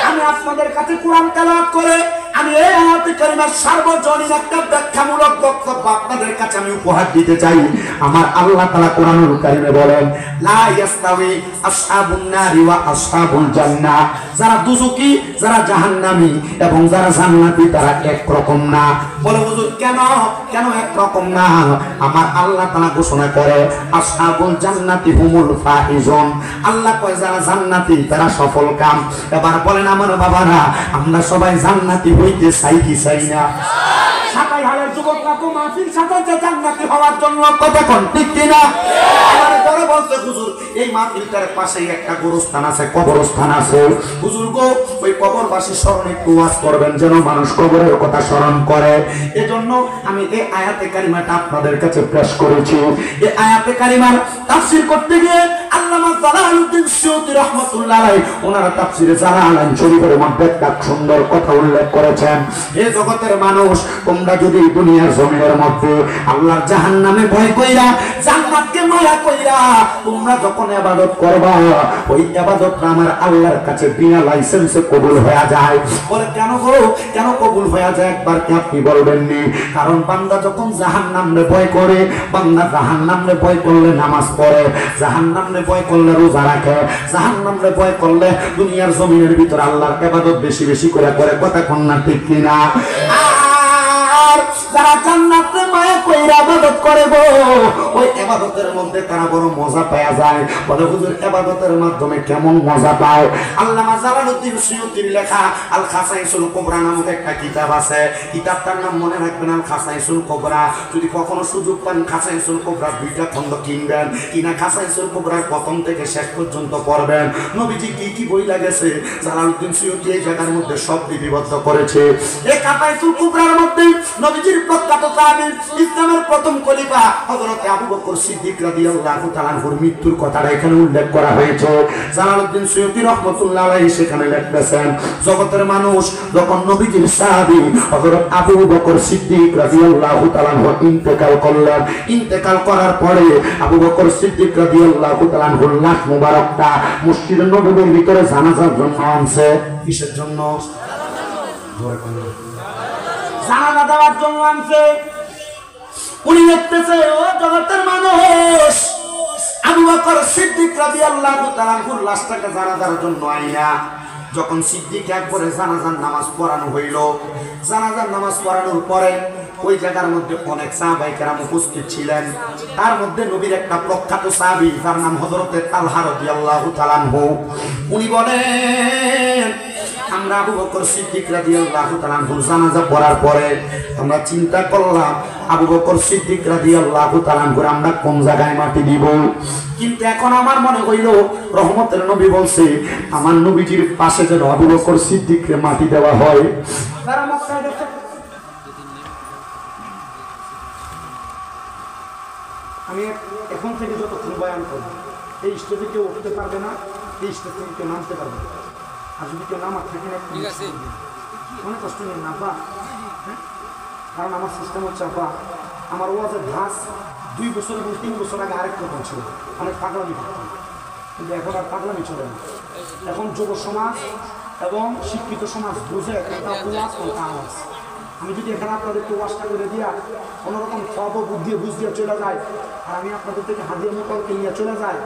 আমি আপনাদের কাছে কোরআন তেলাওয়াত করে আমি এই আয়াতে কারিমার সার্বজনীন একটা ব্যাখ্যামূলক বক্তব্য আপনাদের কাছে আমি উপহার দিতে চাই। আমার আল্লাহ তাআলা কোরআনুল কারীমে বলেন, লা ইয়াস্তাওয়ি আসহাবুন নারি ওয়া আসহাবুল জান্নাহ, যারা দুজকি, যারা জাহান্নামী এবং যারা জান্নাতি তারা এক রকম না। বলে হুজুর কেন কেন এক রকম না? আমার আল্লাহ তাআলা ঘোষণা করে আসহাবুল জান্নাতি হুমুল ফাইজুন, আল্লাহ কয় যারা জান্নাতি তারা সফল কাম। এবার বলেন আমার বাবারা, আমরা সবাই জান্নাতি হইতে চাই কি চাই না? সাতাই হালের যুবকরা তো মাহফিল সাজাইতে জান্নাতি হওয়ার জন্য কথা কোন ঠিক কিনা? আমার বড় বলতে হুজুর এই এই মাহফিলটার পাশেই একটা গোরস্থান আছে, কবরস্থান আছে। হুজুর গো, ওই কবরবাসী স্মরণে একটু ওয়াজ করবেন যেন মানুষ কবরের কথা স্মরণ করে। এজন্য আমি এই আয়াতে কারিমাটা আপনাদের কাছে পেশ করেছি। এই আয়াতে কারিমার তাফসীর করতে গিয়ে আল্লামা জালালউদ্দিন সুয়ুতী রাহমাতুল্লাহ আলাইহি ওনারা তাফসীরে জালালাইন শরীফের মধ্যে একটা সুন্দর কথা উল্লেখ করেছেন। হে জগতের মানুষ, তোমরা যদি দুনিয়ার জমিনের মধ্যে আল্লাহর জাহান্নামে ভয় কইরা জান্নাতকে মায়া কইরা তোমরা যখন ইবাদত করবা, ওই ইবাদতটা আমার আল্লাহর কাছে বিনা লাইসেন্সে কবুল হয়ে যায়। বলে কেন গো, কেন কবুল হয়ে যায়? একবার কি আপনি বলবেন নি? কারণ বান্দা যখন জাহান্নামে ভয় করে, বান্দা জাহান্নামে ভয় করলে নামাজ পড়ে, জাহান্নামে ভয় করলে রোজা রাখে, জাহান্নামে ভয় করলে দুনিয়ার জমিনের ভিতর আল্লাহর ইবাদত বেশি বেশি করে করে। কথা কোন না ঠিক কিনা? যারা জান্নাতে মায়া কইরা ইবাদত করে গো, ওই ইবাদতের মধ্যে তারা বড় মজা পাওয়া যায়। বলে হুজুর ইবাদতের মাধ্যমে কেমন মজা পায়? আল্লামা জালালউদ্দিন সুয়ুতীর লেখা আল খাসাইসুল কুবরা নামক একটা কিতাব আছে। কিতাবটার নাম মনে রাখবেন, আল খাসাইসুল কুবরা। যদি কখনো সুযোগ পান খাসাইসুল কুবরা 2টা খণ্ড কিনবেন, কিনা খাসাইসুল কুবরার প্রথম থেকে শেষ পর্যন্ত পড়বেন। নবীজি কি কি বই লাগেছে জালালউদ্দিন সুয়ুতী এই জায়গার মধ্যে সব লিপিবদ্ধ করেছে। এই খাসাইসুল কুবরার মধ্যে নবীজির প্রখ্যাত সাহাবী ইসলামের প্রথম খলিফা হযরত আবু বকর সিদ্দিক রাদিয়াল্লাহু তাআলা আনহুর মৃত্যুর কথাটা এখানে উল্লেখ করা হয়েছে। জালালউদ্দিন সুয়ুতী রাহমাতুল্লাহ আলাইহি সেখানে লিখতেছেন, জগতের মানুষ যখন নবীজির সাহাবী হযরত আবু বকর সিদ্দিক রাদিয়াল্লাহু তাআলা আনহু ইন্তেকাল করলেন, ইন্তেকাল করার পরে আবু বকর সিদ্দিক রাদিয়াল্লাহু তাআলা আনহুর লাশ মুবারকটা মসজিদে নববীর ভিতরে জানাজার জন্য আনছে। কিসের জন্য? জানাজা দেওয়ার জন্য আনছে। উনি লিখতেছে, ও জগতের মানুষ, আবু বকর সিদ্দিক রাদিয়াল্লাহু তাআলা আনহুর লাশটাকে জানাজার জন্য আইনা যখন সিদ্দিক একবারে জানাজার নামাজ পড়ানো হইল, জানাজার নামাজ পড়ানোর পরে ওই জায়গার মধ্যে অনেক সাহাবায়ে কেরাম উপস্থিত ছিলেন। তার মধ্যে নবীর একটা প্রখ্যাত সাহাবী যার নাম হযরতে তালহা রাদিয়াল্লাহু তাআলা আনহু, উনি বলেন, আমরা আবু বকর সিদ্দিক রাদিয়াল্লাহু তাআলা আনহুর জানাজা পড়ার পরে আমরা চিন্তা করলাম আবু বকর সিদ্দিক রাদিয়াল্লাহু তাআলা আনহুর আমরা কোন জায়গায় মাটি দিব। কিন্তু এখন আমার মনে হইল রহমতের নবী বলছে আমার নবীজির পাশে যেন আবু বকর সিদ্দিককে মাটি দেওয়া হয়। আমি এখন থেকে যতক্ষণ বয়ান করব, এই স্টেজে কেউ উঠতে পারবে না, এই স্টেজ থেকে কেউ নামতে পারবে না। আর যদি কেউ নামার থাকে না, অনেক কষ্ট নেই না আব্বা, হ্যাঁ? কারণ আমার সিস্টেম হচ্ছে আব্বা, আমার ওয়াজের ধাস 2 বছর এবং 3 বছর আগে আরেক রকম ছিল, অনেক পাগলামি করতাম, কিন্তু এখন আর পাগলামি চলে না। এখন যুব সমাজ এবং শিক্ষিত সমাজ বুঝে একটা ওয়াজ কোনটা আওয়াজ। আমি যদি এখানে আপনাদেরকে ওয়াজটা করে দিয়া কোনোরকম সব বুদ্ধি বুঝ দিয়ে চলে যায়, আর আমি আপনাদের থেকে হাদিয়া মোকালকে নিয়ে চলে যাই,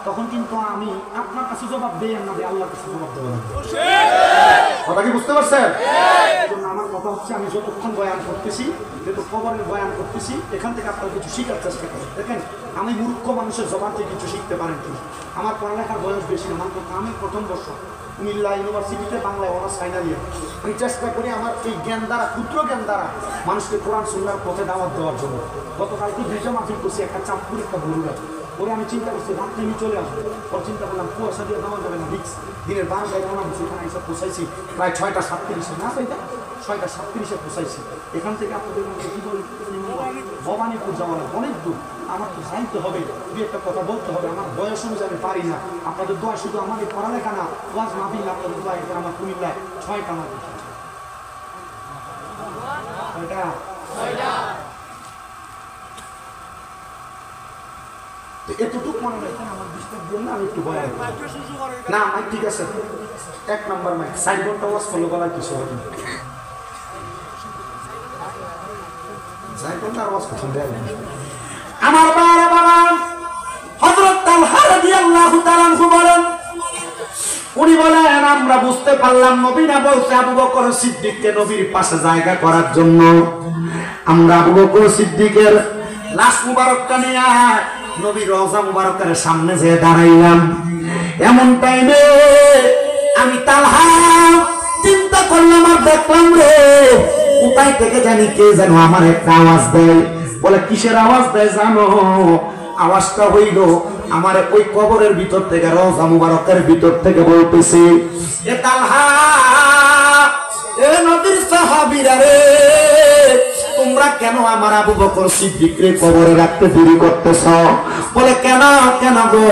তখন কিন্তু আমি আপনার কাছে জবাব দেই না, আল্লাহর কাছে জবাব দেবো না। কথা কি বুঝতে পারছেন? আমার কথা হচ্ছে, আমি যতক্ষণ বয়ান করতেছি, যেহেতু খবরের বয়ান করতেছি, এখান থেকে আপনারা কিছু শিখার চেষ্টা করেন। দেখেন, আমি মূর্খ মানুষের জবাব থেকে কিছু শিখতে পারেন কি? আমার পড়ালেখার বয়স বেশি না, মাত্র আমি প্রথম বর্ষ কুমিল্লা ইউনিভার্সিটিতে বাংলায় অনার্স ফাইনাল ইয়ার। আমি চেষ্টা করি আমার এই জ্ঞান দ্বারা, ক্ষুদ্র জ্ঞান দ্বারা মানুষকে কোরআন সুন্নাহর পথে দাওয়াত দেওয়ার জন্য। গতকালকে 2টা মাহফিল করছি, একটা চাঁদপুর, একটা বগুড়া। ওরে আমি চিন্তা করছি রাত্রে আমি চলে আসবো, ওর চিন্তা করলাম কুয়াশা দিয়ে দেওয়া যাবে না, রিক্স। দিনের 12টায় রওনা হচ্ছে, এখানে এসে পৌঁছাইছি প্রায় 6:37 না, সেইটা 6:37 পৌঁছাইছি। এখান থেকে আপনাদের মধ্যে কি বলি, ভবানীপুর যাওয়ার অনেক দূর, আমার তো জানতে হবে, 2-একটা কথা বলতে হবে। আমার বয়স অনুযায়ী আমি পারি না। আপনাদের দোয়া শুধু আমাদের পড়ালেখা না, ওয়াজ মাহফিল আপনাদের দোয়া। এখানে আমার কুমিল্লায় 6টা মাহফিল। এতটুকু মনে রাখেন, আমার ডিস্টার্ব দিয়ে না, আমি একটু বয়ান না। মাইক ঠিক আছে, 1 নম্বর মাইক, 4 ঘন্টা ওয়াজ করলে বলার কিছু হবে না। 4 ঘন্টা ওয়াজ করছেন আমার বাবা হযরত তালহা রাদিয়াল্লাহু তাআলা আনহু বলেন, উনি বলেন আমরা বুঝতে পারলাম নবী না বলছে আবু বকর সিদ্দিককে নবীর পাশে জায়গা করার জন্য। আমরা আবু বকর সিদ্দিকের লাশ মুবারকটা নিয়ে নবীর রওজা মুবারকের সামনে যেয়ে দাঁড়াইলাম। এমন টাইমে আমি তালহা চিন্তা করলাম আর দেখলাম রে, কোথায় থেকে জানি কে যেন আমার একটা আওয়াজ দেয়। বলে কিসের আওয়াজ দেয় জানো? আওয়াজটা হইল আমার ওই কবরের ভিতর থেকে রওজা মুবারকের ভিতর থেকে বলতেছে, এ তালহা, এ নবীর সাহাবীরা রে, তোমরা কেন আমার আবু বকর সিদ্দিককে কবরে রাখতে দেরি করতেছ? বলে কেন কেন গো?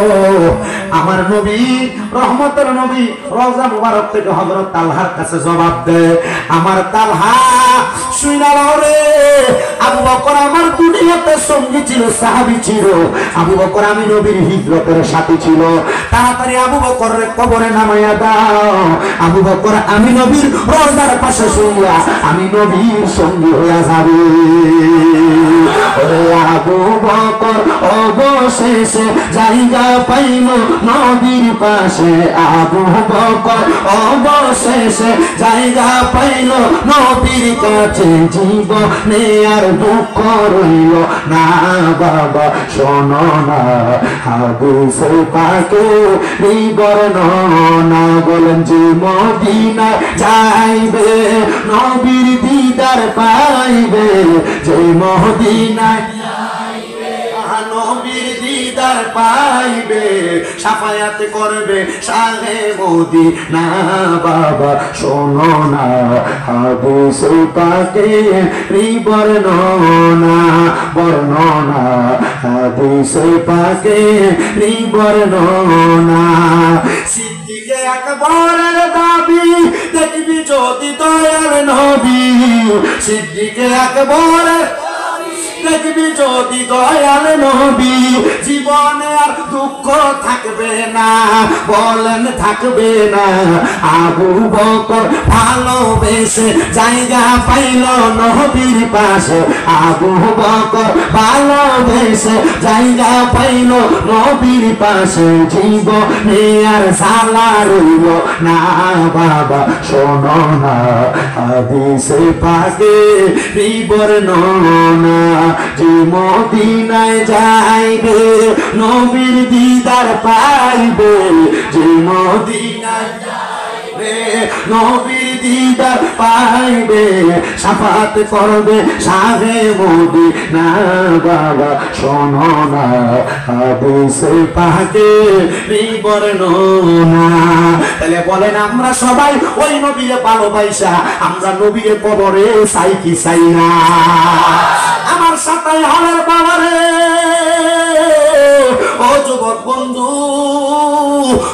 আমার নবী, রহমতের নবী, রওজা মুবারক থেকে হযরত তালহার কাছে জবাব দেয়, আমার তালহা শুইনা নাও রে, আবু বকর আমার দুনিয়াতে সঙ্গী ছিল, সাহাবী ছিল। আবু বকর আমি নবীর হিজরতের সাথী ছিল। তাড়াতাড়ি আবু বকরের কবরে নামাইয়া দাও। আবু বকর আমি নবীর রওজার পাশে শুইয়া আমি নবীর সঙ্গী হইয়া যাব। ওরে আবু বকর অবশেষে জায়গা পাইল নবীর পাশে। আবু বকর অবশেষে জায়গা পাইল নবীর কাছে। জীবনে আর দুঃখ রইল না বাবা, শোনো না হাদিসে পাকে বিবর্ণনা। বলেন যে মদিনা যাইবে নবীর দিদার পাইবে, যে মদিনায় নবীর দিদার পাইবে, সাফায়াত করবে শাহে মদিনা। বাবা শোনো না হাদিসে পাকে বর্ণনা, বর্ণনা হাদিসে পাকে বর্ণনা। সিদ্দিকে আকবরের দাবি দেখবি যদি দয়াল নবী। সিদ্দিকে আকবরের দেখবি যদি দয়াল নবী, জীবনে আর দুঃখ থাকবে না। বলেন থাকবে না? আবু বকর ভালোবেসে জায়গা পাইল নবীর পাশে। আবু বকর ভালোবেসে জায়গা পাইল নবীর পাশে। জীবনে আর জ্বালা রইল না বাবা, শোনো না হাদিসে পাকে বিবর্ণনা। যে মদিনায় যাইবে নবীর দিদার পাইবে, যে মদিনায় যাইবে নবীর দিদার পাইবে, সাফাত করবে শাহে মদিনা। বাবা শোনো না হাদিসে পাকে বিবর্ণনা। তাহলে বলেন আমরা সবাই ওই নবীরে ভালোবাসা আমরা নবীরে কবরে চাই কি চাই না? আমার সাতাই হালের বাবারে, ও যুবক বন্ধু,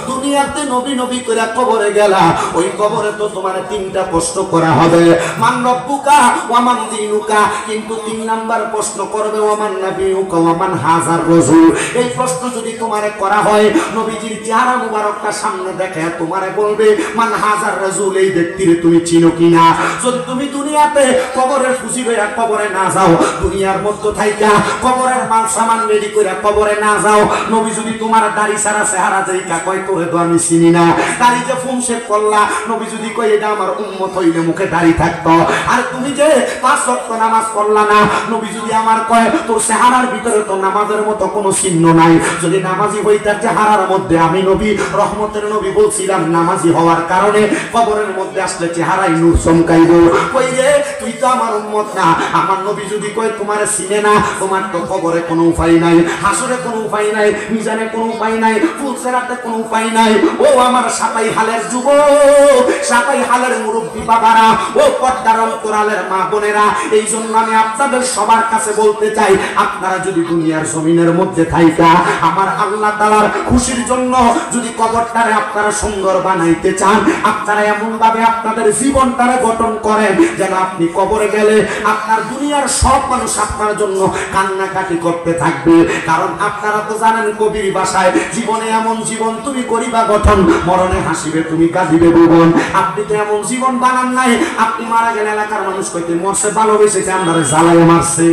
দুনিয়াতে নবী নবী করে কবরে গেলা, ওই কবরে তো তোমার তিনটা প্রশ্ন করা হবে, মান রব্বুকা ওয়া মান দীনুকা। কিন্তু 3 নাম্বার প্রশ্ন করবে ওয়া মান নাবিয়ুকা ওয়া মান হাযার রাসূল। এই প্রশ্ন যদি তোমারে করা হয়, নবীজির চেহারা মুবারকটা সামনে দেখে তোমারে বলবে মান হাযার রাসূল, এই ব্যক্তিরে তুমি চিনো কিনা? যদি তুমি দুনিয়াতে কবরের খুশি হইয়া কবরে না যাও, দুনিয়ার মধ্যে থাইকা কবরের মাল সামান রেডি করে কবরে না যাও, নবী যদি তোমার দাড়ি সারা চেহারা দেইকা কয় তোরে তো আমি চিনি না, দাড়ি যে ফুমশেপ করলা, নবী যদি কয় এটা আমার উম্মত হইলে মুখে দাড়ি থাকতো, আর তুমি যে 5 ওয়াক্ত নামাজ পড়লা না, নবী যদি আমার কয় তোর চেহারার ভিতরে তো নামাজের মতো কোনো চিহ্ন নাই, যদি নামাজি হইতার চেহারার মধ্যে আমি নবী রহমতের নবী বলছিলাম নামাজি হওয়ার কারণে কবরের মধ্যে আসলে চেহারায় নূর চমকাইব, কই রে তুই তো আমার উম্মত না। আমার নবী যদি কয় তোমার চিনে না, তোমার তো কবরে কোনো উপায় নাই, হাসরে কোনো উপায় নাই, মিজানে কোনো উপায় নাই, ফুলসেরাতে কোনো উপায় নাই। ও আমার সাতাই হালের যুবক, সাতাই হালের মুরব্বী বাবারা, ও পর্দার অন্তরালের মা বোনেরা, এই জন্য আমি আপনাদের সবার কাছে বলতে চাই, আপনারা যদি দুনিয়ার জমিনের মধ্যে থাইকা আমার আল্লাহ তাআলার খুশির জন্য যদি কবরটারে আপনারা সুন্দর বানাইতে চান, আপনারা এমন ভাবে আপনাদের জীবনটারে গঠন করেন যেন আপনি কবরে গেলে আপনার দুনিয়ার সব মানুষ আপনার জন্য কান্নাকাটি করতে থাকবে। কারণ আপনারা তো জানেন কবির ভাষায়, জীবনে এমন জীবন তুমি করিবা গঠন, মরণে হাসিবে তুমি কাঁদিবে ভুবন। আপনি তো এমন জীবন বানান নাই, আপনি মারা গেলে এলাকার মানুষ কইতে মরছে ভালোবেসেছে, আপনারা জ্বালায় মারছে।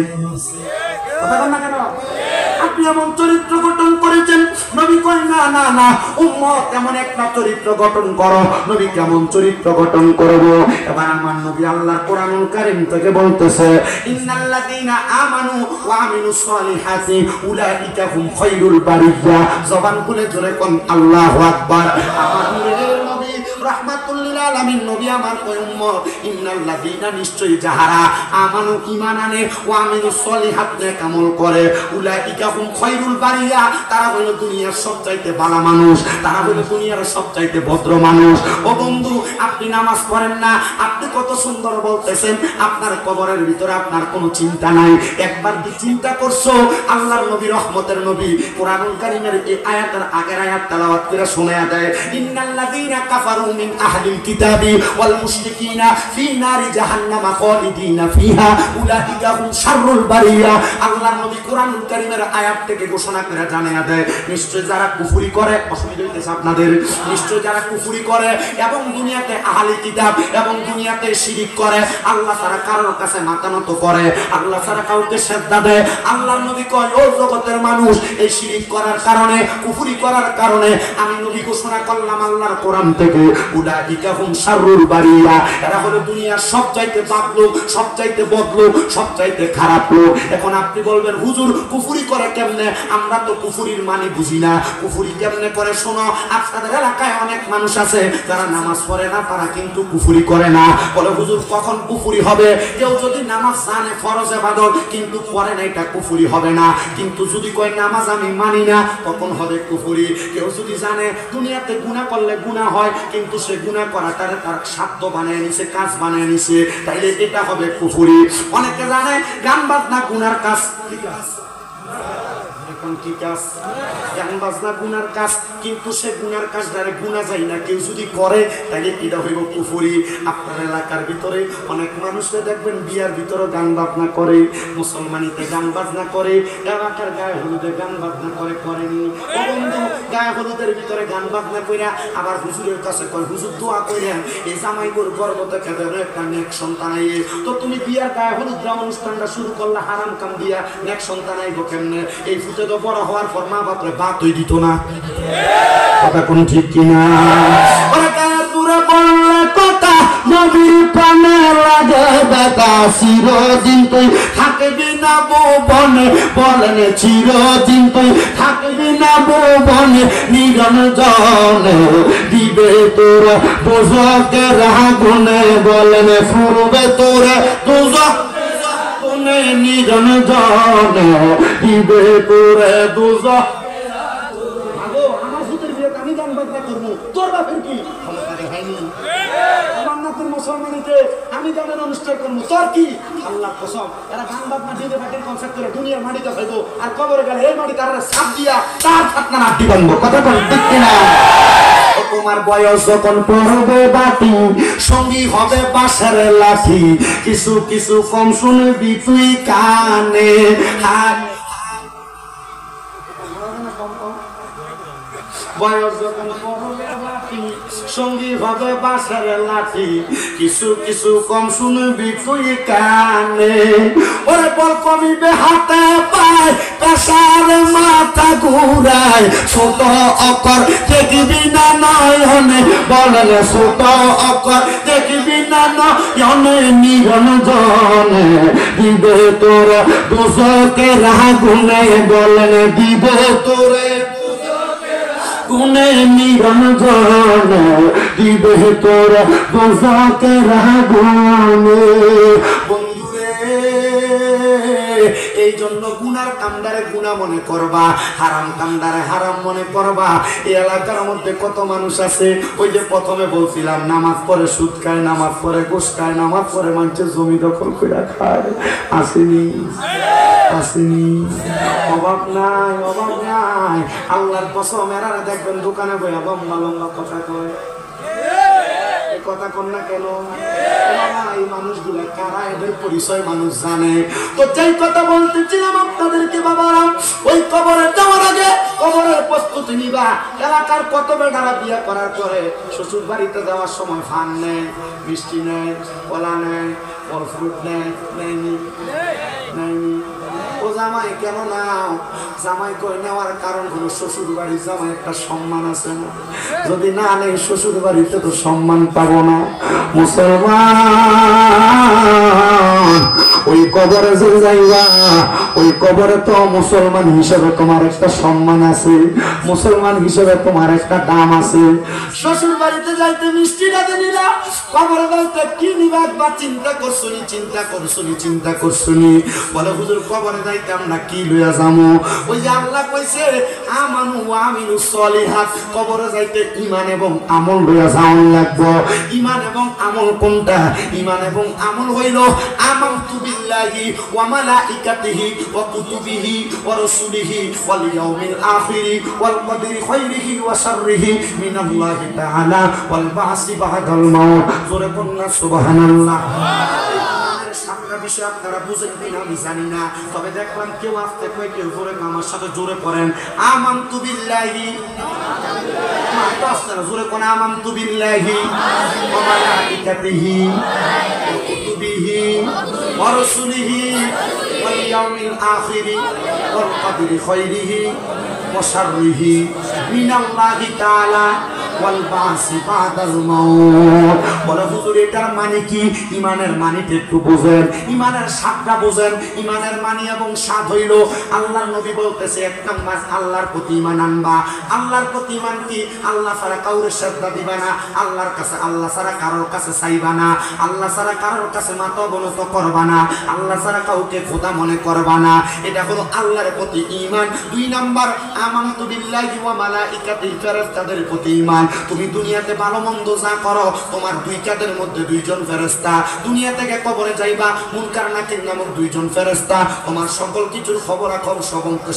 কথা বল না কেন? আপনি এমন চরিত্র গঠন করেছেন, নবী কয় না না না উম্মত এমন একটা চরিত্র গঠন করো। নবী কেমন চরিত্র গঠন করব? এবার আমার নবী আল্লাহর কোরআনুল কারীম থেকে বলতেছে, ইন্নাল্লাযীনা আমানু ওয়া আমিলুস সলিহাতি উলাইকা হুম খায়রুল বারিয়া। জবান খুলে জোরে কোন আল্লাহু আকবার। আমার নবী রাহমাতুল লিল আলামিন নবী আমার কয় উম্মত ইন্নাল্লাযীনা নিশ্চয়ই যাহারা আমানু ঈমান আনে ওয়া আমিলুস সলিহাত নেক আমল করে উলাইকা হুম খায়রুল বারিয়া তারা হলো দুনিয়ার সবচাইতে ভালো মানুষ তারা হলো দুনিয়ার সবচাইতে ভদ্র মানুষ ও বন্ধু আপনি নামাজ পড়েন না আপনি কত সুন্দর বলতেছেন আপনার কবরের ভিতরে আপনার কোনো চিন্তা নাই একবার কি চিন্তা করছো আল্লাহর নবী রহমতের নবী কোরআনুল কারীমের এই আয়াতের আগের আয়াত তেলাওয়াত করে শোনায়া দেয় ইন্নাল্লাযীনা কাফারু মিন আহলিল কিতাবি ওয়াল মুশরিকিনা ফি নারি জাহান্নামা খালিদিনা ফিহা উলাইকা হুম শাররুল বারিয়া আল্লাহর নবী কোরআনুল কারীমের আয়াত থেকে ঘোষণা করে জানায়া দেয় নিশ্চয় যারা কুফরি করে অসুবিধা হইতেছে আপনাদের নিশ্চয় যারা কুফরি করে এবং দুনিয়াতে আহলি কিতাব এবং দুনিয়াতে শিরিক করে আল্লাহ ছাড়া কারোর কাছে মাথা নত করে আল্লাহ ছাড়া কাউকে সেজদা দেয় আল্লাহর নবী কয় ও জগতের মানুষ এই শিরিক করার কারণে কুফরি করার কারণে আমি নবী ঘোষণা করলাম আল্লাহর কোরআন থেকে উলাইকা হুম শাররুল বারিয়া এরা হলো দুনিয়ার সবচাইতে পাপ লোক সবচাইতে বদ লোক সবচাইতে খারাপ লোক এখন আপনি বলবেন হুজুর কুফরি করে কেমনে আমরা তো কুফরির মানে বুঝি না কুফরি কেমনে করে শোনো আপনাদের এলাকায় অনেক মানুষ আছে যারা নামাজ পড়ে না তারা কিন্তু কুফরি করে না বলে হুজুর কখন কুফরি হবে কেউ যদি নামাজ জানে ফরজ ইবাদত কিন্তু পড়ে না এটা কুফরি হবে না কিন্তু যদি কয় নামাজ আমি মানি না তখন হবে কুফরি কেউ যদি জানে দুনিয়াতে গুনাহ করলে গুনাহ হয় কিন্তু সে গুনাহ করাটার তার সাধ্য বানিয়ে নিছে কাজ বানিয়ে নিছে তাইলে এটা হবে কুফরি অনেকে জানে গান বাজনা গুনার কাজ ঠিক আছে এখন ঠিক আছে গান বাজনা গুনার কাজ কিন্তু সে গুনার কাজ দ্বারা গুনাহ যায় না কেউ যদি করে তাহলে এটা হইব কুফরি আপনার এলাকার ভিতরে অনেক মানুষকে দেখবেন বিয়ার ভিতরে গান বাজনা করে মুসলমানিতে গান বাজনা করে এলাকার গায়ে হলুদে গান বাজনা করে করেনি ও বন্ধু গায়ে হলুদের ভিতরে গান বাজনা কইরা আবার হুজুরের কাছে কয় হুজুর দোয়া কইরেন এই জামাইগুর গর্ভ থেকে বের একটা নেক সন্তান আইয়ে তো তুমি বিয়ার গায়ে হলুদ দেওয়া অনুষ্ঠানটা শুরু করলে হারাম কাম দিয়া নেক সন্তান আইব কেমনে এই ফুটে তো বড় হওয়ার পর মা বাপরে বাতই দিত না কথা কোন ঠিক কিনা ওরে কায়া দূরে বললে কথা নবীর প্রাণে লাগে বেটা চিরদিন তুই থাকবি না ভুবনে বলেন চিরদিন তুই থাকবি না ভুবনে নিরঞ্জনে দিবে তোর দোজকের আগুনে বলেন ফুরবে তোর দোজক নিরঞ্জনে দিবে তোর দোজক আমি গান বাজনা করবো তোর বাপের কি মুসলমানিতে আমি গানের অনুষ্ঠান করবো তোর কি আল্লাহ কসম এরা গান বাজনা ডিজে পার্টির কনসার্ট করে দুনিয়ার মাটিতে খাইবো আর কবরে গেলে এই মাটি তারা সাপ দিয়া তার ফাতনা নাটি বানবো কথা বল ঠিক কিনা তোমার বয়স যখন পড়বে বাটি সঙ্গী হবে বাঁশের লাঠি কিছু কিছু কম শুনবি তুই কানে হাত বয়স যখন পড়বে বাটি সঙ্গী হবে বাঁশের লাঠি কিছু কিছু কম শুনবি তুই কানে ওরে বল কমিবে হাতে পায় পেশার মাথা ঘুরায় ছোট অকর দেখবি না নয়নে বলেন ছোট অকর দেখবি না নয়নে নিরঞ্জনে দিবে তোর দোষকের আগুনে বলেন দিবে তোরে গুনে নিরঞ্জনে দিবে তোর দোষকের আগুনে বন্ধুরে এই জন্য গুনার কামদারে গুনাহ মনে করবা হারাম কামদারে হারাম মনে করবা এই এলাকার মধ্যে কত মানুষ আছে ওই যে প্রথমে বলছিলাম নামাজ পড়ে সুদ খায় নামাজ পড়ে ঘুষ খায় নামাজ পড়ে মানুষের জমি দখল করে খায় আসেনি আসেনি অভাব নাই অভাব নাই আল্লাহর কসম এরা দেখবেন দোকানে বইয়া লম্বা লম্বা কথা কয় কথা কন না কেন এই মানুষগুলো কারা এদের পরিচয় মানুষ জানে তো যেই কথা বলতেছিলাম আপনাদেরকে বাবারা ওই কবরে যাওয়ার আগে কবরের প্রস্তুতি নিবা এলাকার কত বেটারা বিয়ে করার পরে শ্বশুর বাড়িতে যাওয়ার সময় ফান নেয় মিষ্টি নেয় কলা নেয় ফল ফ্রুট নেয় নেয়নি নেয়নি ও জামাই কেন নাও জামাই করে নেওয়ার কারণ হলো শ্বশুর বাড়ির জামাই একটা সম্মান আছে না যদি না নেই শ্বশুর বাড়িতে তো সম্মান পাবো না মুসলমান ওই কবরে যে যাইবা ওই কবরে তো মুসলমান হিসেবে তোমার একটা সম্মান আছে, মুসলমান হিসেবে তোমার একটা দাম আছে। শ্বশুর বাড়িতে যাইতে মিষ্টিটা দিলি না, কবরে যাইতে কি নিবা বা চিন্তা করছুনি, চিন্তা করছুনি, চিন্তা করছুনি। বলে হুজুর কবরে যাইতে আমরা কি লইয়া যাবো? ওই যে আল্লাহ কইছে আমানু ওয়া আমিলুস সলিহাত, কবরে যাইতে ঈমান এবং আমল লইয়া যাওয়া লাগবে। ঈমান এবং আমল কোনটা? ঈমান এবং আমল হইল আমানতু বিল্লাহি ওয়া মালাইকাতিহি ওয়া কুতুবিহি ওয়া রাসূলিহি ওয়াল ইয়াউমিল আখিরি ওয়াল কদরি খাইরিহি ওয়া শাররিহি মিনাল্লাহি তাআলা ওয়াল বাসি বাদাল মাউত। জোরে বলনা সুবহানাল্লাহ। সাতটা বিষয় আপনারা বুঝেন কিনা আমি জানি না, তবে দেখলাম কেউ আস্তে কয়, কেউ জোরে, আমার সাথে জোরে পড়েন আমানতু বিল্লাহি। জোরে কোন আমানতু বিল্লাহি ওয়া মালাইকাতিহি ওয়া কুতুবিহি ওয়া রাসূলিহি ওয়াল ইয়াউমিল আখিরি ওয়াল কদরি খাইরিহি ওয়া শাররিহি মিনাল্লাহি তাআলা ওয়াল বাসি বাদাল মাউত। বলে হুজুর এটার মানে কি? ঈমানের মানিটা একটু বুঝেন, ঈমানের স্বাদটা বুঝেন। ঈমানের মানি এবং স্বাদ হইল আল্লাহর নবী বলতেছে এক নাম্বার আল্লাহর প্রতি ঈমান আনবা। আল্লাহর প্রতি ঈমান কি? আল্লাহ ছাড়া কাউরে শ্রদ্ধা দিবা না, আল্লাহর কাছে আল্লাহ ছাড়া কারোর কাছে চাইবা না, আল্লাহ ছাড়া কারোর কাছে মাথা অবনত করবা না, আল্লাহ ছাড়া কাউকে খোদা মনে করবা না। এটা হলো আল্লাহর প্রতি ঈমান। দুই নাম্বার আমানতু বিল্লাহি ওয়া মালাইকাতিহি, ফেরেশতাদের প্রতি ঈমান। তুমি দুনিয়াতে ভালো মন্দ যা করো, তোমার দুই কাঁধের মধ্যে দুইজন ফেরেশতা। দুনিয়া থেকে কবরে যাইবা, মুনকার নাকির নামক দুইজন ফেরেশতা তোমার সকল কিছুর খবরাখবর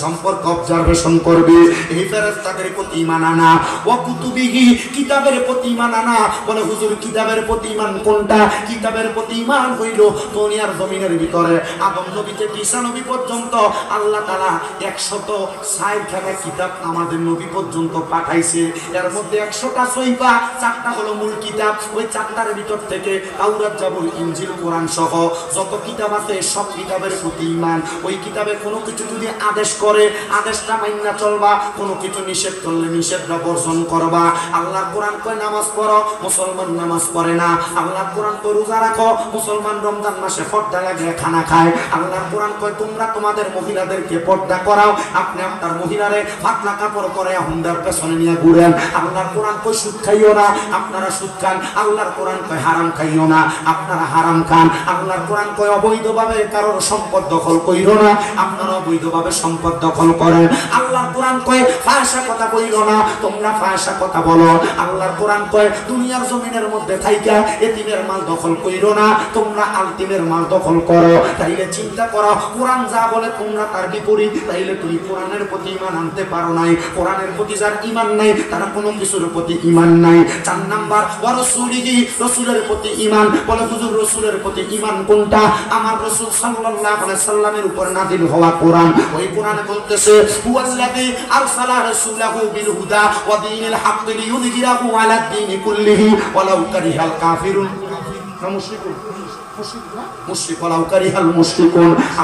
সম্পর্ক অবজারভেশন করবে। এই ফেরেশতাদের প্রতি ঈমান আনা। ওয়া কুতুবিহি, কিতাবের প্রতি ঈমান আনা। বলে হুজুর কিতাবের প্রতি ঈমান কোনটা? কিতাবের প্রতি ঈমান হইল দুনিয়ার জমিনের ভিতরে আদম নবী থেকে ঈসা নবী পর্যন্ত আল্লাহ তাআলা 160 কিতাব আমাদের নবী পর্যন্ত পাঠাইছে। এর মধ্যে 100টা সহিফা, 4টা হলো মূল কিতাব। ওই 4টার ভিতর থেকে তাওরাত, জাবুর, ইনজিল, কোরআন সহ যত কিতাব আছে সব কিতাবের প্রতি ঈমান। ওই কিতাবে কোনো কিছু যদি আদেশ করে আদেশটা মাইনা চলবা, কোনো কিছু নিষেধ করলে নিষেধটা বর্জন করবা। আল্লাহ কোরআন কয় নামাজ পড়ো, মুসলমান নামাজ পড়ে না। আল্লাহ কোরআন কয় রোজা রাখো, মুসলমান রমজান মাসে পর্দা লাগিয়ে খানা খায়। আল্লাহ কোরআন কয় তোমরা তোমাদের মহিলাদেরকে পর্দা করাও, আপনি আপনার মহিলারে পাতলা কাপড় পরে হুন্ডার পেছনে নিয়ে ঘুরেন। আল্লাহ কোরআন কয় সুদ খাইও না, আপনারা সুদ খান। আল্লাহর কোরআন কয় হারাম খাইও না, আপনারা হারাম খান। আল্লাহর কোরআন কয় অবৈধভাবে কারোর সম্পদ দখল কইরো না, আপনারা অবৈধভাবে সম্পদ দখল করেন। আল্লাহর কোরআন কয় ফাহশা কথা কইরো না, তোমরা ফাহশা কথা বলো। আল্লাহর কোরআন কয় দুনিয়ার জমিনের মধ্যে থাইকা এতিমের মাল দখল কইরো না, তোমরা আলতিমের মাল দখল করো। তাইলে চিন্তা করো, কোরআন যা বলে তোমরা তার বিপরীত। তাইলে তুমি কোরআনের প্রতি ঈমান আনতে পারো নাই। কোরআনের প্রতি যার ঈমান নাই তারা কোনো কিছুর প্রতি ঈমান নাই। 4 নাম্বার ওয়া রাসূলিহি, রাসূলের প্রতি ঈমান। বলে হুজুর রাসূলের প্রতি ঈমান কোনটা? আমার রাসূল সাল্লাল্লাহু আলাইহি সাল্লামের উপর নাযিল হওয়া কোরআন। ওই কোরআনে বলতেছে হুয়াল্লাযী আরসালা রাসূলাহু বিল হুদা ওয়া দীনিল হক লিইয়ুযহিরাহু আলাদ দীনি কুল্লিহি ওয়ালাউ কারিহাল কাফিরুন।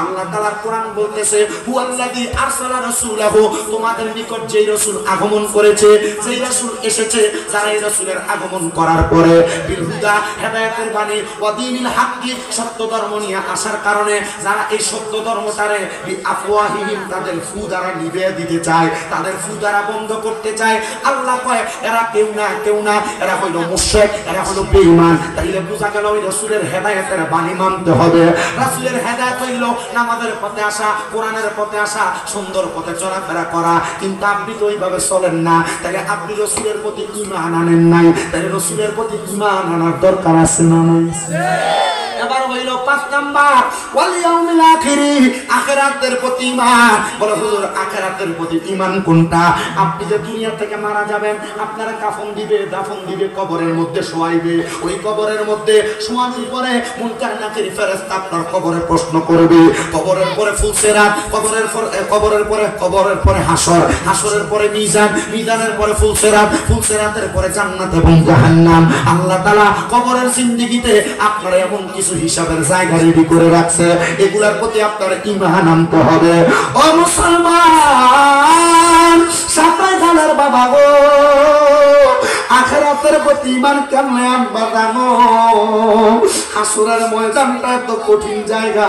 আল্লাহ তাআলা কোরআন বলতেছে হুয়াল্লাযী আরসালা রাসূলাহু, তোমাদের নিকট যেই রাসূল আগমন করেছে, যেই রাসূল এসেছে, যারা এই রাসূলের আগমন করার পরে বিল হুদা, হেদায়েতের বাণী, ওয়া দীনিল হক, সত্য ধর্ম নিয়ে আসার কারণে যারা এই সত্য ধর্মটারে আফওয়াহিহিম, তাদের ফু দ্বারা নিভিয়ে দিতে চায়, তাদের ফু দ্বারা বন্ধ করতে চায়। আল্লাহ কয় এরা কেউ না, এরা হইল মুশরিক, এরা হলো বেঈমান। তাইলে বোঝা গেল ওই রাসূলের হেদায়েতের বাণী মানতে হবে। রাসূলের হেদায়েত হইল নামাজের পথে আসা, কোরআনের পথে আসা, সুন্দর পথে চলাফেরা করা। কিন্তু আপনি তো ওইভাবে চলেন না, তাহলে আপনি রাসূলের প্রতি ঈমান আনেন নাই। তাহলে রাসূলের প্রতি ঈমান আনার দরকার আছে না নাই? এবার হইল 5 নাম্বার ওয়াল ইয়াউমিল আখিরি, আখিরাতের প্রতি ঈমান। বলে হুজুর আখিরাতের প্রতি ঈমান কোনটা? আপনি যে দুনিয়া থেকে মারা যাবেন, আপনার কাফন দিবে, দাফন দিবে, কবরের মধ্যে শোয়াইবে। ওই কবরের মধ্যে শোয়ানোর পরে মুনকার নাকির ফেরেশতা আপনার কবরে প্রশ্ন করবে। কবরের পরে ফুলসিরাত, কবরের পরে হাসর, হাসরের পরে মিজান, মিজানের পরে ফুলসিরাত, ফুলসিরাতের পরে জান্নাত এবং জাহান্নাম। আল্লাহ তাআলা কবরের জিন্দেগিতে আপনার এমন কিছু হিসাবের জায়গা রেডি করে রাখছে, এগুলার প্রতি আপনার ঈমান আনতে হবে। ও মুসলমান, সাতাই গালের বাবা গো, আখিরাতের প্রতি ঈমান কেমনে আনবা জানো? হাসরের ময়দানটা এত কঠিন জায়গা,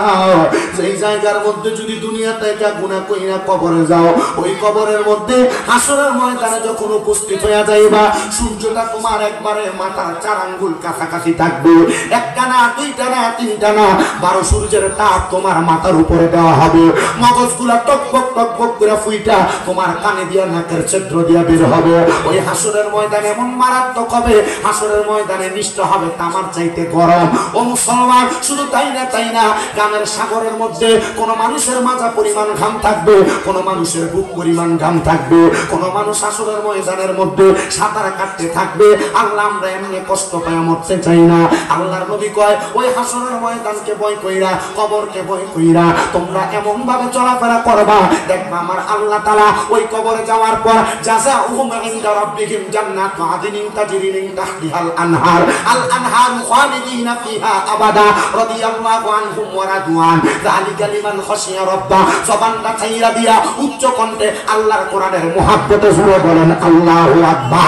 যেই জায়গার মধ্যে যদি দুনিয়াতে একা গুনাহ কইরা কবরে যাও, ওই কবরের মধ্যে হাসরের ময়দানে যখন উপস্থিত হয়ে যাইবা, সূর্যটা তোমার একবারে মাথার 4 আঙ্গুল কাছাকাছি থাকবে। একটা না, দুইটা না, তিনটা না, 12 সূর্যের তাপ তোমার মাথার উপরে দেওয়া হবে। মগজগুলা টকবক টকবক করে ফুইটা তোমার কানে দিয়া নাকের ছিদ্র দিয়া বের হবে। ওই হাসরের ময়দানে এমন মারাত্মক হবে, হাসরের ময়দানে নিষ্ঠ হবে তামার চাইতে গরম। ও মুসলমান, শুধু তাই না গ্রামের সাগরের মধ্যে কোন মানুষের মাজা পরিমাণ ঘাম থাকবে, কোন মানুষের বুক পরিমাণ ঘাম থাকবে, কোন মানুষ হাসরের ময়দানের মধ্যে সাঁতার কাটতে থাকবে। আল্লাহ, আমরা এমনি কষ্ট পায় মরতে চাই না। আল্লাহর নবী কয়, ওই হাসরের ময়দানকে ভয় কইরা, কবরকে ভয় কইরা তোমরা এমন ভাবে চলাফেরা করবা, দেখবা আমার আল্লাহ তাআলা ওই কবরে যাওয়ার পর জাযাউহুম ইনদা রাব্বিহিম জান্নাতু আদনিন তাজরি মিন তাহতিহাল আনহার, আল আনহার খালিদিনা ফিহা আবাদা রাদিয়াল্লাহু আনহুম ওয়া রাদওয়ান, যালিকা লিমান খাশিয়া রাব্বা। জবানটা ছাইরা দিয়া উচ্চ কণ্ঠে আল্লাহর কোরআনের মুহাব্বতে জুড়ে বলেন আল্লাহু আকবার।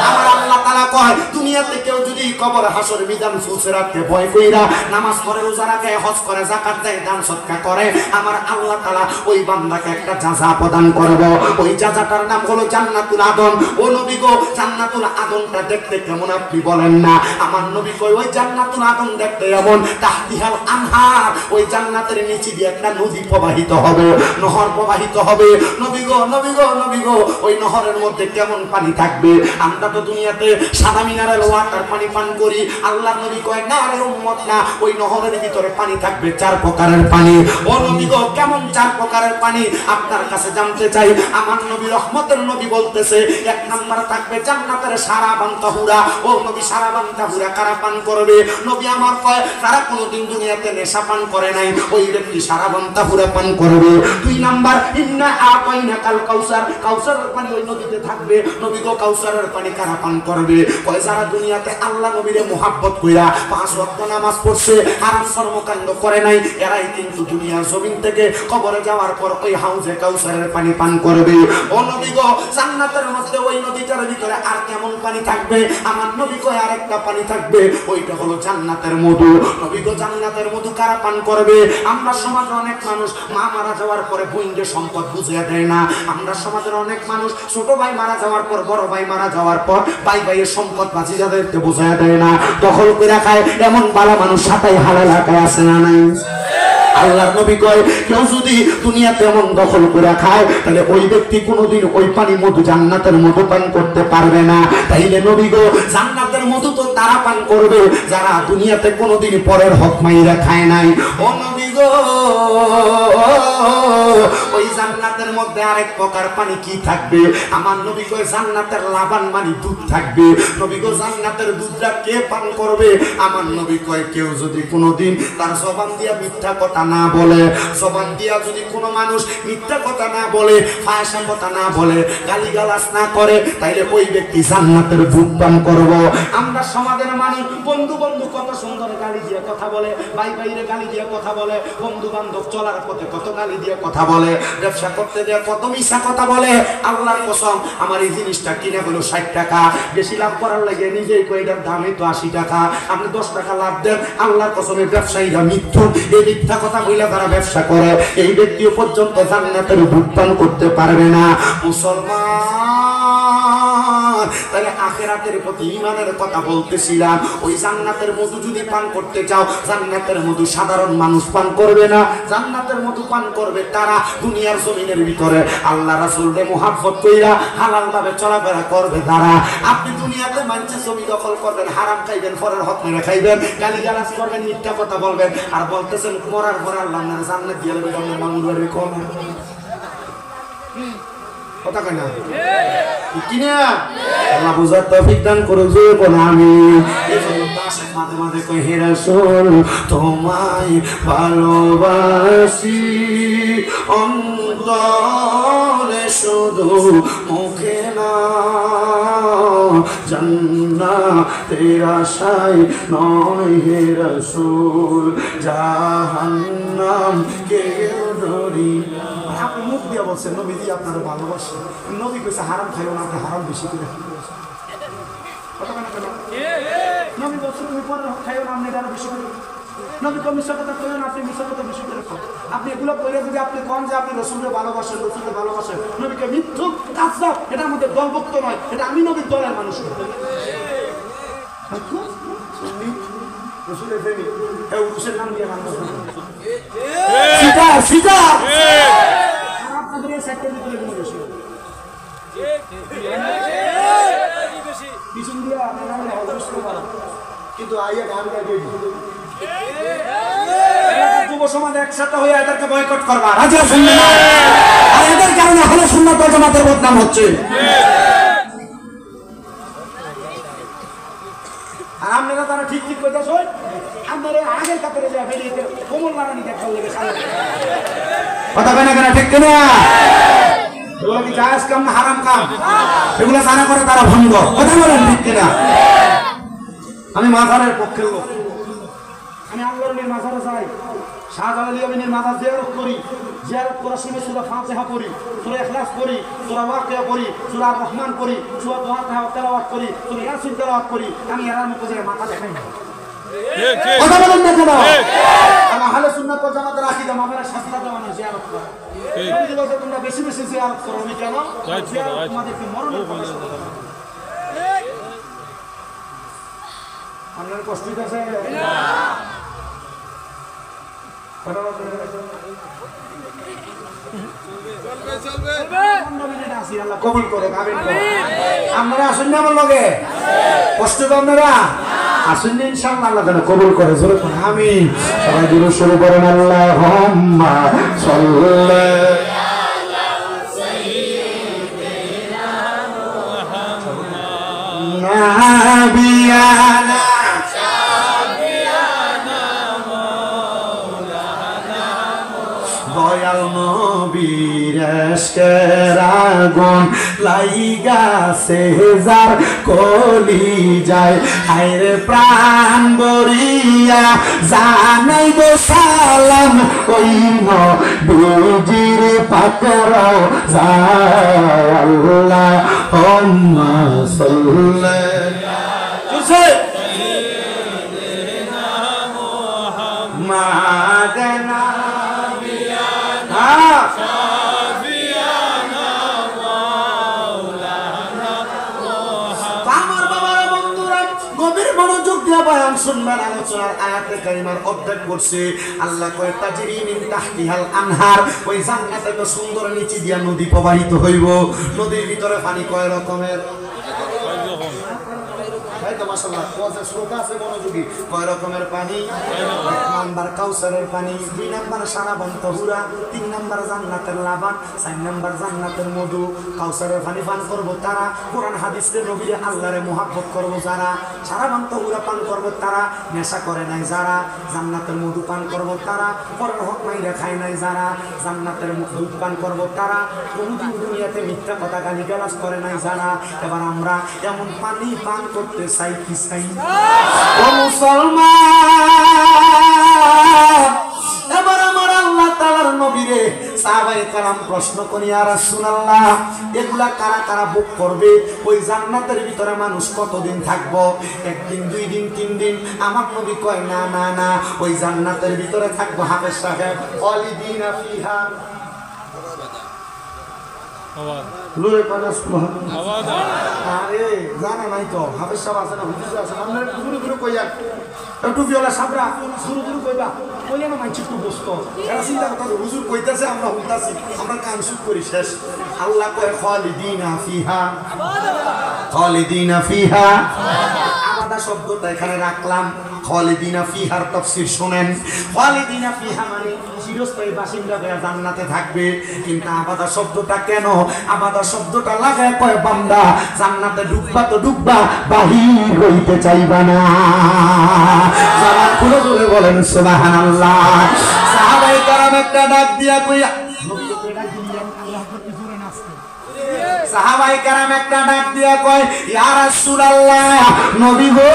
আমার আল্লাহ তাআলা কয়, দুনিয়াতে কেউ যদি কবর হাসর মিজান ফুলসিরাতকে ভয় কইরা নামাজ পড়ে, রোজা রাখে, হজ করে, যাকাত দেয়, দান সদকা করে, আমার আল্লাহ তাআলা ওই বান্দাকে একটা জাযা প্রদান করব। ওই জাযাটার নাম হলো জান্নাতুল আদন। ও নবী গো, জান্নাতুল আদনটা দেখতে কেমন আপনি বলেন না? আমার নবী কই, ওই জান্নাতুল আদন দেখতে এমন, তাহতিহাল আনহার, ওই জান্নাতের নিচে দিয়ে একটা নদী প্রবাহিত হবে, নহর প্রবাহিত হবে। নবী গো, নবী গো, নবী গো, ওই নহরের মধ্যে কেমন পানি থাকবে? আমরা তো দুনিয়াতে সাদা মিনারেল ওয়াটার পানি পান করি। আল্লাহ নবী কয়, না রে উম্মত না, ওই নহরের ভিতরে পানি থাকবে 4 প্রকারের পানি। ও নবী গো, কেমন 4 প্রকারের পানি? আপনার কাছে জানতে চাই। আমার নবী রহমতের নবী বলতেছে, 1 নাম্বার থাকবে জান্নাতের সারাবান তাহুরা। ও নবী, সারাবান তাহুরা কারা পান করবে? নবী আমার কয়, যারা কোনোদিন দুনিয়াতে নেশা পান করে নাই, ওই ব্যক্তি সারাবান তাহুরা পান করবে। 2 নাম্বার, ইন্না আতাইনাকাল কাউসার, কাউসারের পানি ওই নদীতে থাকবে। নবী গো, কাউসারের পানি কারা পান করবে? কয়, যারা দুনিয়াতে আল্লাহ নবীরে মুহাব্বত কইরা 5 ওয়াক্ত নামাজ পড়ছে, হারাম কর্মকাণ্ড করে নাই, এরাই কিন্তু দুনিয়ার জমিন থেকে কবরে যাওয়ার পর ওই হাউজে কাউসারের পানি পান করবে। ও নবী গো, জান্নাতের মধ্যে ওই নদীটার ভিতরে আর কেমন পানি থাকবে? আমার নবী কয়, আরেকটা পানি থাকবে, ওইটা হলো জান্নাতের মধু। নবী গো, জান্নাতের মধু কারা পান করবে? আমরা সমাজে অনেক মানুষ মা মারা যাওয়ার পরে বোনকে সম্পদ বুঝিয়ে দেয় না। আমরা সমাজের অনেক মানুষ ছোট ভাই মারা যাওয়ার পর, বড় ভাই মারা যাওয়ার পর ভাই ভাইয়ের সম্পদ বাঁচিয়ে বুঝায় দেয় না, দখল করে খায়। এমন বালা মানুষ সাতাই হালাল এলাকায় আছে না নাই? আল্লাহর নবী কয়, কেউ যদি দুনিয়াতে এমন দখল করে খায়, তাহলে ওই ব্যক্তি কোনোদিন ওই পানি মধু, জান্নাতের মধু পান করতে পারবে না। তাইলে নবী গো, জান্নাতের মধু তো তারা পান করবে যারা দুনিয়াতে কোনোদিন পরের হক মাইরা খায় নাই। ও নবী গো, ওই জান্নাতের মধ্যে আরেক প্রকার পানি কি থাকবে? আমার নবী কয়, জান্নাতের লাবান মানে দুধ থাকবে। নবী গো, জান্নাতের দুধটা কে পান করবে? আমার নবী কয়, কেউ যদি কোনোদিন তার জবান দিয়া মিথ্যা কথা না বলে, জবান দিয়া যদি কোনো মানুষ মিথ্যা কথা না বলে, ফায়সা কথা না বলে, গালিগালাজ না করে, তাইলে ওই ব্যক্তি জান্নাতের দুধ পান করব। আমরা সমাজের মানুষ বন্ধু বন্ধু কত সুন্দর গালি দিয়ে কথা বলে, ভাই ভাইরে গালি দিয়ে কথা বলে, বন্ধু বান্ধব চলার পথে কত গালি দিয়ে কথা বলে, ব্যবসা করতে দিয়ে কত মিশা কথা বলে। আল্লাহর কসম, আমার এই জিনিসটা কিনে হলো 60 টাকা, বেশি লাভ করার লাগে নিজেই কই, এটার দামই তো 80 টাকা, আপনি 10 টাকা লাভ দেন। আল্লাহর কসমে ব্যবসায়ীরা মিথ্যু, এই মিথ্যা কথা বইলা তারা ব্যবসা করে, এই ব্যক্তিও পর্যন্ত জান্নাতের দুধ পান করতে পারবে না। মুসলমান, তাহলে আখিরাতের প্রতি ঈমানের কথা বলতেছিলাম। ওই জান্নাতের মধু যদি পান করতে চাও, জান্নাতের মধু সাধারণ মানুষ পান করবে না, জান্নাতের মধু পান করবে তারা দুনিয়ার জমিনের ভিতরে আল্লাহ রাসূলকে মুহাব্বত কইরা হালাল ভাবে চলাফেরা করবে তারা। আপনি দুনিয়াতে মানুষের জমি দখল করবেন, হারাম খাইবেন, পরের হক মেরে খাইবেন, গালিগালাজ করবেন, মিথ্যা কথা বলবেন, আর বলতেছেন মরার পর আল্লাহ আপনার জান্নাত দিয়ে দেবে, আপনার মামুন বাড়ি কোন কথা কয় না কিনা? আল্লাহ বুঝার তৌফিক দান করুন, জোরে বলো আমিন। এজন্য পাশে মাঝে মাঝে কই, হে রাসূল তোমায় ভালোবাসি, অন্তরে শুধু মুখে না, জান্নাতের আশায় নয় হে রাসূল, জাহান্নাম কেউ ডরি। আপনি মুখ দিয়ে বলছেন নবীজি আপনারা ভালোবাসেন, নবী কইছে হারাম খাইও না, আপনি হারাম বেশি করে নবী বলছে তুমি পরে খাইও না, আপনি এটা আরো বেশি করে। নবী কো মিশা কথা কইও না, আপনি মিশা কথা বেশি করে খাও। আপনি এগুলো কইলে যদি আপনি কোন যে আপনি রাসূলকে ভালোবাসেন, রাসূলকে ভালোবাসেন, নবীকে মিথ্যুক কাজটা এটার মধ্যে দলভুক্ত নয়, এটা আমি নবীর দলের মানুষ। রাসূলের প্রেমী এই উরুসের নাম দিয়ে মানুষ সিধা সিধা আর আপনাদের এই সাইডের ভিতরে কোনো বেশি পিছন দিয়া আপনারা অবশ্য করা, কিন্তু আইয়া গান গাইবে যুব সমাজ একসাথে হয়ে এদেরকে বয়কট করবা, রাজি আছেন না? আর এদের কারণে আহলে সুন্নাত ওয়াল জামাতের বদনাম হচ্ছে। আর আপনারা তারা ঠিক ঠিক কইতাছ, আপনারা আগের কাতারে যা বেরিয়ে কোমল লাগানি দেখার লেগে সারা কথা কয় না কেন? ঠিক কিনা? এগুলো কি জায়েজ কাম না হারাম কাম? এগুলো জানা করে তারা ভঙ্গ, কথা বলেন ঠিক কিনা? আমি মাজারের পক্ষের লোক, আমি আল্লাহর মাজারে যাই, শাহজালাল ইয়ামিনের মাজার জিয়ারত করি, জিয়ারত করার সময় সূরা ফাতিহা পড়ি, সূরা ইখলাস পড়ি, সূরা ওয়াকিয়া পড়ি, সূরা রহমান পড়ি, সূরা দোয়া তেলাওয়াত করি, সূরা ইয়াসিন তেলাওয়াত করি। আমি এর মতো যে মাথা দেখাই না, কথা বলেন না কেন? আমি আহলে সুন্নাত ওয়াল জামাতের আকীদা মামারা শাস্তা দেওয়া না, জিয়ারত করা। আমি বলছি তোমরা বেশি বেশি জিয়ারত করো, আমি কেন? তোমাদেরকে মরণের পরে আপনার কষ্ট আছে না? কবুল করো, আপনারা আসেন না আমার লগে? কষ্ট তো আপনারা আসেন না, ইনশাআল্লাহ আল্লাহ তাআলা কবুল করে। আমিন। সবাই দুরূদ শুরু করেন, আল্লাহুম্মা সাল্লি নাবিয়ানা দয়াল নবীর এশকের আগুন লাইগাছে যার কলিজায়, হায়রে প্রাণ ভরিয়া জানাই গো সালাম ওই নবীজির পাকের যায়। আল্লাহুম্মা সাল্লি মাদানা শুনবেন। আলোচনার আয়াতে কারিমার অর্ধেক করছে আল্লাহ কয় তাজরি মিন তাহতিহাল আনহার, ওই জান্নাতে তো সুন্দর নিচে দিয়া নদী প্রবাহিত হইব। নদীর ভিতরে পানি কয় রকমের? কয় রকমের পানি? 1 নাম্বার কাউসারের পানি, 2 নাম্বার সারাবান তাহুরা, 3 নাম্বার জান্নাতের লাবান, 4 নাম্বার জান্নাতের মধু। কাউসারের পানি পান করবো তারা, কোরআন হাদিসের নবীরে আল্লাহরে মুহাব্বত করবো যারা, সারাবান তাহুরা পান করবো তারা, নেশা করে নাই যারা, জান্নাতের মধু পান করবো তারা, পরের হক মাইরা খায় নাই যারা, জান্নাতের দুধ পান করবো তারা, কোনদিন দুনিয়াতে মিথ্যা কথা গালিগালাজ করে নাই যারা। এবার আমরা এমন পানি পান করতে চাই কি চাই? ও মুসলমান, এবার আমার আল্লাহ তাআলার নবীরে সাহাবায়ে কেরাম প্রশ্ন করি, ইয়া রাসূলুল্লাহ এগুলা কারা কারা ভোগ করবে? ওই জান্নাতের ভিতরে মানুষ কতদিন থাকবো? 1 দিন, 2 দিন, 3 দিন? আমার নবী কয় না না না, ওই জান্নাতের ভিতরে থাকবো হাফেজ সাহেব খালিদিনা ফিহা। আরে জানা নাই তো হাফেজ সাহেব আছে না, হুজুর আছে না, আমরা ঘুরে ঘুরে কইয়া টুপিওয়ালা সাবরা শুরু শুরু কইবা, কইলে না মাইছি একটু বসতো, এরা চিন্তা করতে হুজুর কইতাছে আমরা শুনতাছি, আমরা কান শুট করি শেষ। আল্লাহ কয় খালিদিনা ফিহা, খালিদিনা ফিহা। আবাদা শব্দটা এখানে রাখলাম, খালিদিনা ফিহার তাফসীর শুনেন। খালিদিনা ফিহা মানে চিরস্থায়ী বাসিন্দা হয়ে জান্নাতে থাকবে। কিন্তু আবাদা শব্দটা কেন? আবাদা শব্দটা লাগায় কয় বান্দা জান্নাতে ডুববা তো ডুববা, বাহির হইতে চাইবা না। জান্নাত খুলে খুলে বলেন সুবহানাল্লাহ। সাহাবায়ে কেরাম একটা ডাক দিয়া কইয়া, সাহাবায়ে কেরাম একটা ডাক দিয়া কয়, ইয়া রাসূলুল্লাহ নবী গো,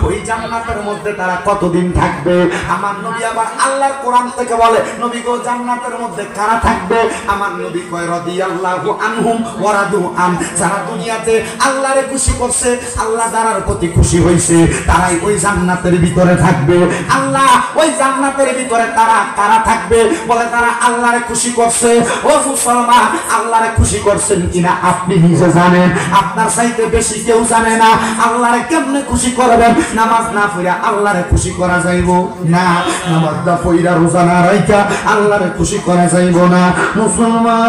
ওই জান্নাত জান্নাতের মধ্যে তারা কতদিন থাকবে? আমার নবী আবার আল্লাহর কোরআন থেকে বলে, নবী গো জান্নাতের মধ্যে কারা থাকবে? আমার নবী কয় রাদিয়াল্লাহু আনহুম ওয়া রাদু আন, যারা দুনিয়াতে আল্লাহরে খুশি করছে, আল্লাহ যারার প্রতি খুশি হইছে, তারাই ওই জান্নাতের ভিতরে থাকবে। আল্লাহ ওই জান্নাতের ভিতরে তারা কারা থাকবে? বলে তারা আল্লাহরে খুশি করছে। ও মুসলমান, আল্লাহরে খুশি করছেন কিনা আপনি নিজে জানেন, আপনার চাইতে বেশি কেউ জানে না। আল্লাহরে কেমনে খুশি করবেন? নামাজ না পড়া আল্লাহরে খুশি করা যাইব না, নামাজ না পড়া রোজা না রাখা আল্লাহরে খুশি করা যাইব না। মুসলমান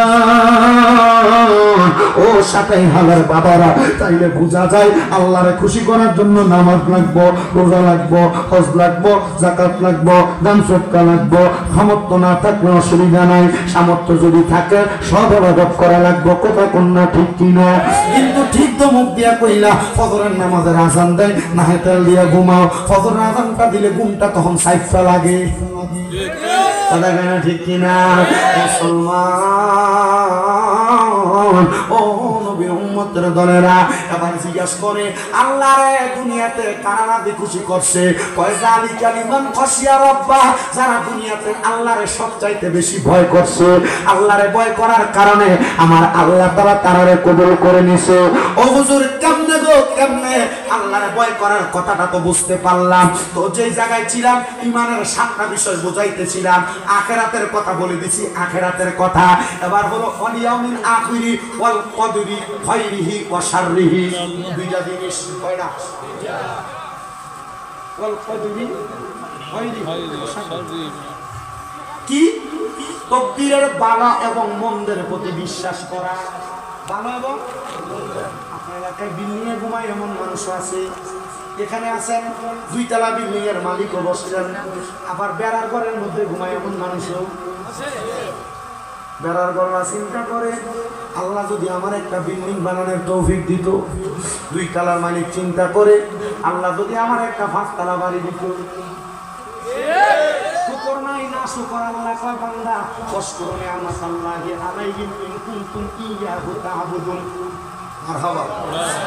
ও সাতাই হালার বাবারা, তাইলে বোঝা যায় আল্লাহরে খুশি করার জন্য নামাজ লাগবো, রোজা লাগবো, হজ লাগবো, যাকাত লাগবো, দান সদকা লাগবো। সামর্থ্য না থাকলে অসুবিধা নাই, সামর্থ্য যদি থাকে সব ইবাদত করা লাগবো। কথা কন্যা ঠিক কিনা? কিন্তু ঠিক তো মুখ দিয়া কইলা ফজরের নামাজের আজান দেয়, না হেতেল দিয়া ঘুমাও। ফজরের আজানটা দিলে ঘুমটা তখন সাইফা লাগে। কথা কেনা ঠিক কিনা? মুসলমান ও নবীর উম্মতের দলেরা এবার জিজ্ঞাসা করে, আল্লাহরে দুনিয়াতে কারা রাজি খুশি করছে? কয় যালিকা লিমান খাশিয়া রাব্বাহ, যারা দুনিয়াতে আল্লাহরে সবচাইতে বেশি ভয় করছে। আল্লাহরে ভয় করার কারণে আমার আল্লাহ তাআলা তারারে কবুল করে নিছে। ও হুজুর কেমনে গো কেমনে? আল্লাহরে ভয় করার কথাটা তো বুঝতে পারলাম, তো যেই জায়গায় ছিলাম ঈমানের 7টা বিষয় বুঝাইতেছিলাম, আখিরাতের কথা বলে দিছি, আখিরাতের কথা। এবার হলো ওয়াল ইয়াউমিল আখিরি ওয়াল কদরি খাইরিহি ওয়া শাররিহি, দুইটা জিনিস কয়টা? ওয়াল কদরি খাইরিহি ওয়া শাররিহি কি? তকদীরের ভালো এবং মন্দের প্রতি বিশ্বাস করা। ভালো এবং আপনার এলাকায় বিল্ডিং এ ঘুমায় এমন মানুষ আছে, এখানে আছেন 2 তলা বিল্ডিং এর মালিকও বসছেন, আবার বেড়ার ঘরের মধ্যে ঘুমায় এমন মানুষও আছে। বেড়ার ঘররা চিন্তা করে, আল্লাহ যদি আমার একটা বিল্ডিং বানানোর তৌফিক দিত। 2 তলার মালিক চিন্তা করে, আল্লাহ যদি আমার একটা 5 তলা বাড়ি দিত। শুকর নাই না শুকর আল্লাহ কয় বান্দা ওয়াশকুরু নি'মাতাল্লাহি আলাইহিম ইন কুনতুম ইয়্যাহু তা'বুদুন। মারহাবা।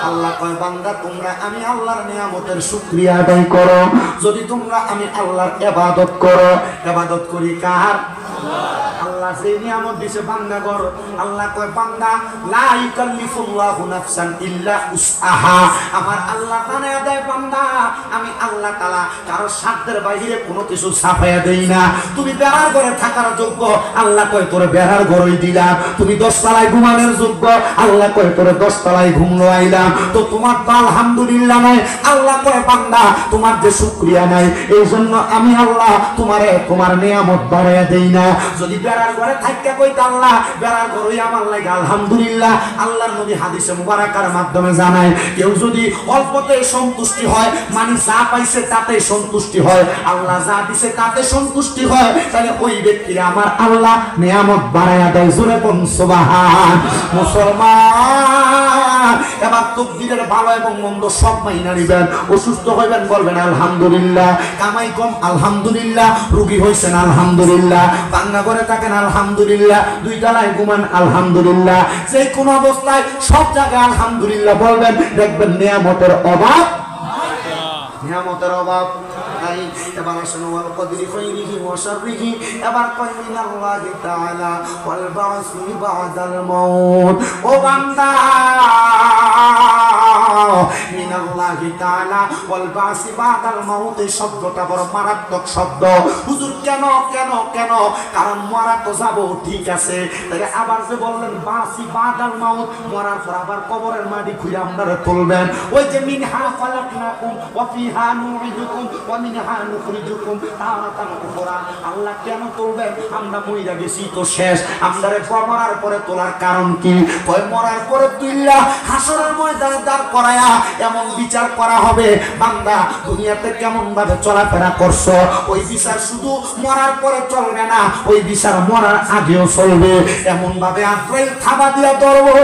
আল্লাহ কয় বান্দা তোমরা আমি আল্লাহর নিয়ামতের শুকরিয়া আদায় করো, যদি তোমরা আমি আল্লাহর ইবাদত করো। ইবাদত করি কার? আল্লাহ যে নিয়ামত দিছে বান্দা গর। আল্লাহ কয় বান্দা লা ইউকাল্লিফুল্লাহু নাফসান ইল্লা উসআহা, আমার আল্লাহ জানায়া দেয় বান্দা আমি আল্লাহ তাআলা কারো সাধ্যের বাইরে কোনো কিছু ছাপায়া দেই না। তুমি বেড়ার ঘরে থাকার যোগ্য, আল্লাহ কয় তোরে বেড়ার ঘরই দিলাম। তুমি 10 তলায় ঘুমানোর যোগ্য, আল্লাহ কয় তোরে 10 তলায় ঘুমলো আইলাম। তো তোমার তো আলহামদুলিল্লাহ নাই, আল্লাহ কয় বান্দা তোমার যে শুকরিয়া নাই, এই জন্য আমি আল্লাহ তোমারে তোমার নিয়ামত বাড়ায়া দেই না। যদি বেড়ার ঘরে থাকতে কইতে আল্লাহ বেড়ার ঘরই আমার লাগে আলহামদুলিল্লাহ। আল্লাহর নবী হাদিসে মুবারাকার মাধ্যমে জানায়, কেউ যদি অল্পতে সন্তুষ্টি হয়, মানে যা পাইছে তাতে সন্তুষ্টি হয়, আল্লাহ যা দিছে তাতে সন্তুষ্টি হয়, তাহলে ওই ব্যক্তির আমার আল্লাহ নিয়ামত বাড়ায়া দেয়। জোরে কোন সুবহান। মুসলমান এবার তাকদীরের ভালো এবং মন্দ সব মাইনা নিবেন। অসুস্থ হইবেন বলবেন আলহামদুলিল্লাহ, কামাই কম আলহামদুলিল্লাহ, রোগী হইছেন আলহামদুলিল্লাহ, বাংলা করে থাকেন আলহামদুলিল্লাহ, 2 তলায় ঘুমান আলহামদুলিল্লাহ, যে কোন অবস্থায় সব জায়গায় আলহামদুলিল্লাহ বলবেন, দেখবেন নিয়ামতের অভাব নিয়ামতের অভাব নাই। এবার আসেন ওয়াল কদরি খাইরিহি ওয়া শাররিহি, এবার কয় মিনাল্লাহি তাআলা ওয়াল বাসি বাদাল মাউত। ও বান্দা মিনাল্লাহি তাআলা ওয়াল বাসি বাদাল মাউত, এই শব্দটা বড় মারাত্মক শব্দ। হুজুর কেন কেন কেন? কারণ মরা তো যাব ঠিক আছে, তাহলে আবার যে বললেন বাসি বাদাল মাউত, মরার পর আবার কবরের মাটি খুঁড়ে আপনারা তুলবেন। ওই যে মিনহা খালাকনাকুম ওয়া ফিহা নুইদুকুম ওয়া মিনহা নুখরিজুকুম তারাতান উখরা। আল্লাহ কেন তুলবেন? আমরা মইরা গেছি তো শেষ, আমরারে মরার পরে তোলার কারণ কি? কয় মরার পরে তুইলা হাসরের ময়দানে দাঁড় করায়া এমন বিচার করা হবে, বান্দা দুনিয়াতে কেমন ভাবে চলাফেরা করছো ওই বিচার শুধু মরার পরে চলবে না, ওই বিচার মরার আগেও চলবে। এমন ভাবে আত্রাইল থাবা দিয়া ধরবো,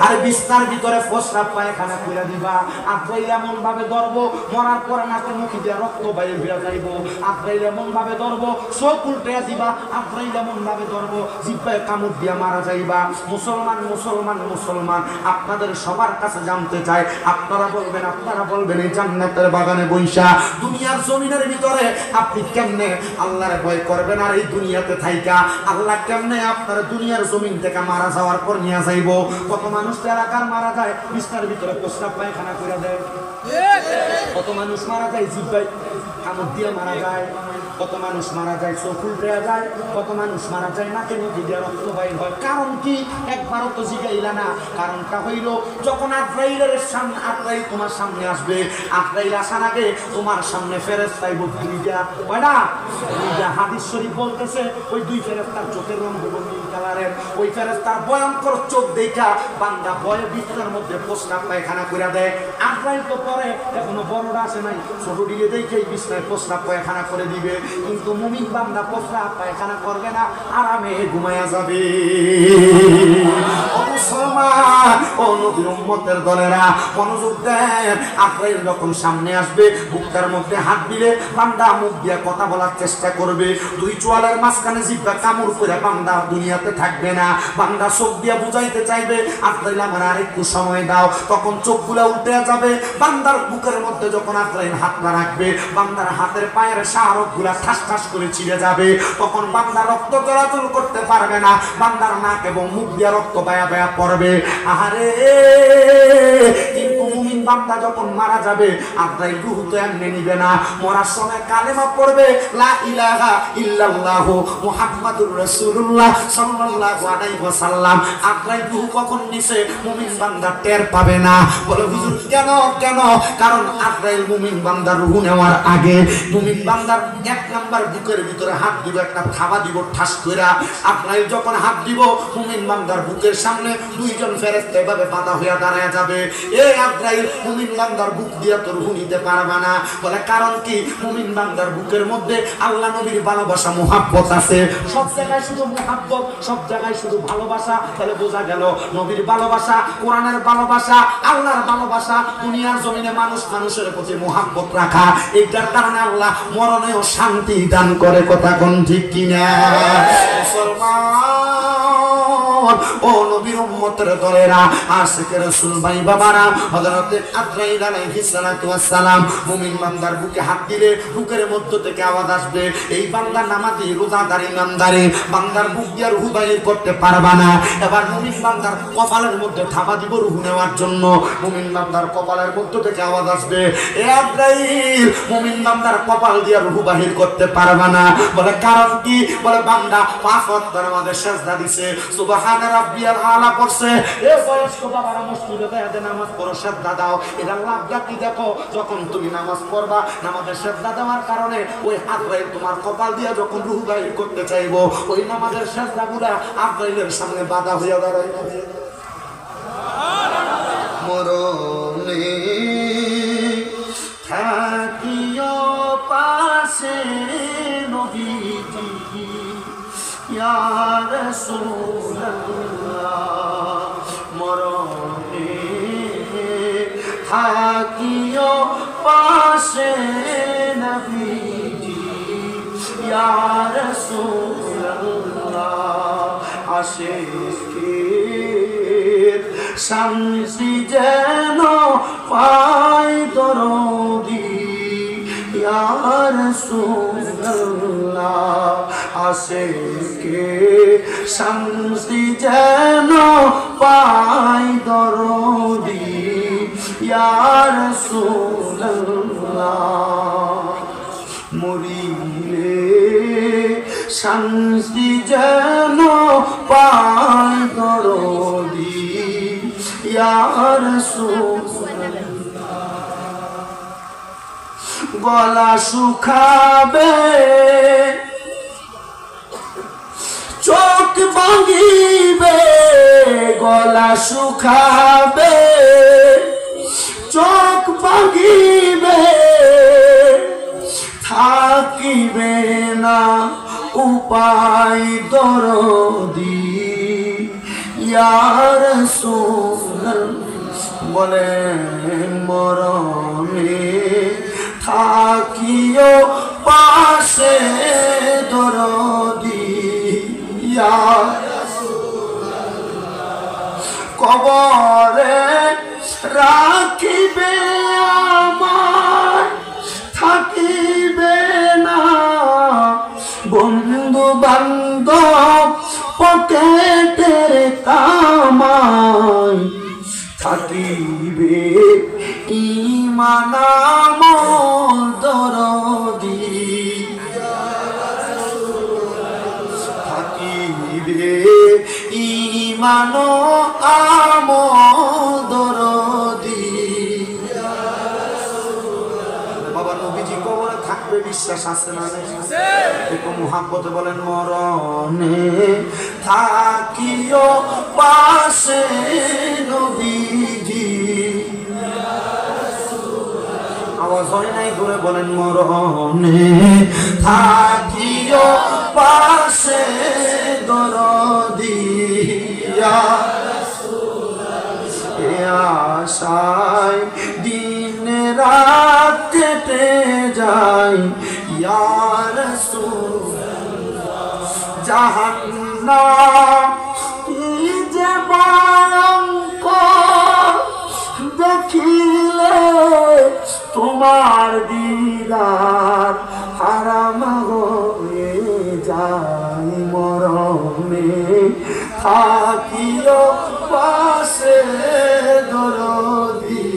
আর বিছনার ভিতরে প্রস্রাব পায়খানা কইরা দিবা। আত্রাইল এমন ভাবে ধরবো মরার পরে নাকে মুখে দিয়া রক্ত বাইরে হইয়া যাইব। আত্রাইল এমন ভাবে ধরবো চোখ উল্টাইয়া দিবা। আত্রাইল এমন ভাবে ধরবো জিহ্বায় কামড় দিয়া মারা যাইবা। মুসলমান মুসলমান মুসলমান, আপনাদের সবার কাছে জানতে চাই, আপনারা বলবেন এই জান্নাতের বাগানে বইসা দুনিয়ার জমিনের ভিতরে আপনি কেমনে আল্লাহর ভয় করবেন আর এই দুনিয়াতে থাইকা আল্লাহ কেমনে আপনার দুনিয়ার জমিন থেকে মারা যাওয়ার পর নিয়ে যাইব। কত মানুষ এলাকার মারা যায় বিছনার ভিতরে প্রস্রাব পায়খানা করে দেয়, কত মানুষ মারা যায় জিব্বায় কামড় দিয়ে মারা যায়, কত মানুষ মারা যায় চোখ উল্টে যায়, কত মানুষ মারা যায় নাকে নদী দিয়ে রক্ত বাইর হয়। কারণ কি একবারও তো জিগাইলা না? কারণটা হইল যখন আজরাইলের সামনে আজরাইল তোমার সামনে আসবে, আজরাইল আসার আগে তোমার সামনে ফেরেশতা আইব দুইটা, কয়টা? দুইটা। হাদিস শরীফ বলতেছে ওই দুই ফেরেশতার চোখের রং হলো নীল কালারের। ওই ফেরেশতার ভয়ঙ্কর চোখ দেখা বান্দা ভয়ে বিছানার মধ্যে প্রস্রাব পায়খানা করে দেয়। আজরাইল তো পরে এখনো বড়রা আসে নাই, ছোট দিকে দেখেই বিছনায় প্রস্রাব পায়খানা করে দিবে। কিন্তু মুমিন বান্দা প্রস্রাব পায়খানা করবে না, আরামে ঘুমায়া যাবে। ও মুসলমান, ও নবীর উম্মতের দলেরা মনোযোগ দেন। আজরাইল যখন সামনে আসবে বুকটার মধ্যে হাত দিলে বান্দা মুখ দিয়ে কথা বলার চেষ্টা করবে, দুই চোয়ালের মাঝখানে জিহ্বা কামড় করে বান্দা দুনিয়াতে থাকবে না। বান্দা চোখ দিয়ে বুঝাইতে চাইবে আজরাইল আমার আরেকটু সময় দাও, তখন চোখগুলা উল্টে যাবে। বান্দার বুকের মধ্যে যখন আজরাইল হাতটা রাখবে বান্দার হাতের পায়ের শাহরগুলা ঠাস ঠাস করে ছিঁড়ে যাবে। তখন বান্দা রক্ত চলাচল করতে পারবে না, বান্দার নাক এবং মুখ দিয়ে রক্ত বায়া বায়া পড়বে। আহারে, কিন্তু মুমিন বান্দা যখন মারা যাবে আজরাইল রূহ তো এমনি নিবে না, মরার সময় কালেমা পড়বে লা ইলাহা ইল্লাল্লাহু মুহাম্মাদুর রাসূলুল্লাহ সাল্লাল্লাহু আলাইহি ওয়াসাল্লাম। আজরাইল রূহ কখন নিছে মুমিন বান্দা টের পাবে না। বলে হুজুর কেন? কারণ আজরাইল মুমিন বান্দার রূহ নেওয়ার আগে মুমিন বান্দার এক নাম্বার বুকের ভিতরে হাত দিব, একটা থাবা দিব ঠাস কইরা। আজরাইল যখন হাত দিব মুমিন বান্দার বুকের সামনে দুইজন ফেরেশতা এভাবে বাঁধা হইয়া দাঁড়ায় যাবে। এই আজরাইল মুমিন বান্দার বুক দিয়া তো রূহ নিতে পারবে না। বলে কারণ কি? মুমিন বান্দার বুকের মধ্যে আল্লাহ নবীর ভালোবাসা মুহাব্বত আছে। সব জায়গায় শুধু মুহাব্বত, সব জায়গায় শুধু ভালোবাসা। তাহলে বোঝা গেল নবীর ভালোবাসা, কোরআনের ভালোবাসা, আল্লাহর ভালোবাসা, দুনিয়ার জমিনে মানুষের প্রতি মুহাব্বত রাখা, এইটার কারণে আল্লাহ মরণেও শান্তি দান করে। কথা কোন ঠিক কিনা? মুসলমান, ও নবীর উম্মতের দলেরা, আশিকের রাসূল ভাই বাবারা, হযরত আজরাইল আলাইহিস সালাতু ওয়াস সালাম মুমিন বান্দার বুকে হাত দিলে বুকের মধ্য থেকে আওয়াজ আসবে, এই বান্দা নামাজি রোজাদার ইমানদারি, বান্দার বুক দিয়ে রূহ বাইর করতে পারবা না। এবার মুমিন বান্দার কপালের মধ্যে থাবা দিব রূহ নেওয়ার জন্য। মুমিন বান্দার কপালের মধ্য থেকে আওয়াজ আসবে, এ আজরাইল মুমিন বান্দার কপাল দিয়ে রূহ বাহির করতে পারবা না। বলে কারণ কি? বলে বান্দা 5 ওয়াক্ত নামাজে সিজদা দিছে, সুবহানা রাব্বিয়াল আলা পড়ছে। এ বয়স্ক বাবারা মসজিদে যায় নামাজ পড়ো, সিজদা দাও। এর লাভটা কি দেখো? যখন তুমি নামাজ পড়বা নামাজে সিজদা দেওয়ার কারণে ওই আজরাইল তোমার কপাল দিয়ে যখন রূহ বাহির করতে চাইবো, ওই নামাজের সিজদাগুলা আজরাইলের সামনে বাধা হইয়া দাঁড়াইবে। মরণে থাকিও পাশে নবীজি ইয়া রাসূলুল্লাহ, মরণে থাকিও পাশে নবীজি ইয়া রাসূলুল্লাহ। আশিকের শান্তি যেন পাই দরদি ইয়া রাসূলুল্লাহ, আশিকের শান্তি যেন পাই দরদি ইয়া রাসূলুল্লাহ। মরিলে শান্তি যেন পাই দরদি ইয়া রাসূলুল্লাহ। গলা শুকাবে চোখ ভাঙিবে, গলা শুকাবে চোখ ভাঙিবে, থাকিবে না উপায় দরদি ইয়া রাসূলুল্লাহ। বলে মরণে থাকিও পাশে দরদি ইয়া রাসূলুল্লাহ। কবরে রাখিবে আমার থাকিবে না, বন্ধু বান্ধব পকেটের কামাই, থাকিবে ঈমান আমল দরদি, থাকিবে ঈমান আমল দরদি। বাবা নবীজি কবরে থাকবে বিশ্বাস আছে না? একটু মুহাব্বতে বলেন মরণে থাকিও পাশে নবীজি। আওয়াজ হয় নাই করে বলেন মরণে থাকিও পাশে দরদি। আশায় দিন রাত কেটে যায় ইয়া রাসূলুল্লাহ, জাহান্নাম কি যে ভয়ঙ্কর, দেখিলে তোমার দিদার হারাম হয়ে যায়, মরণে থাকিও পাশে দরদি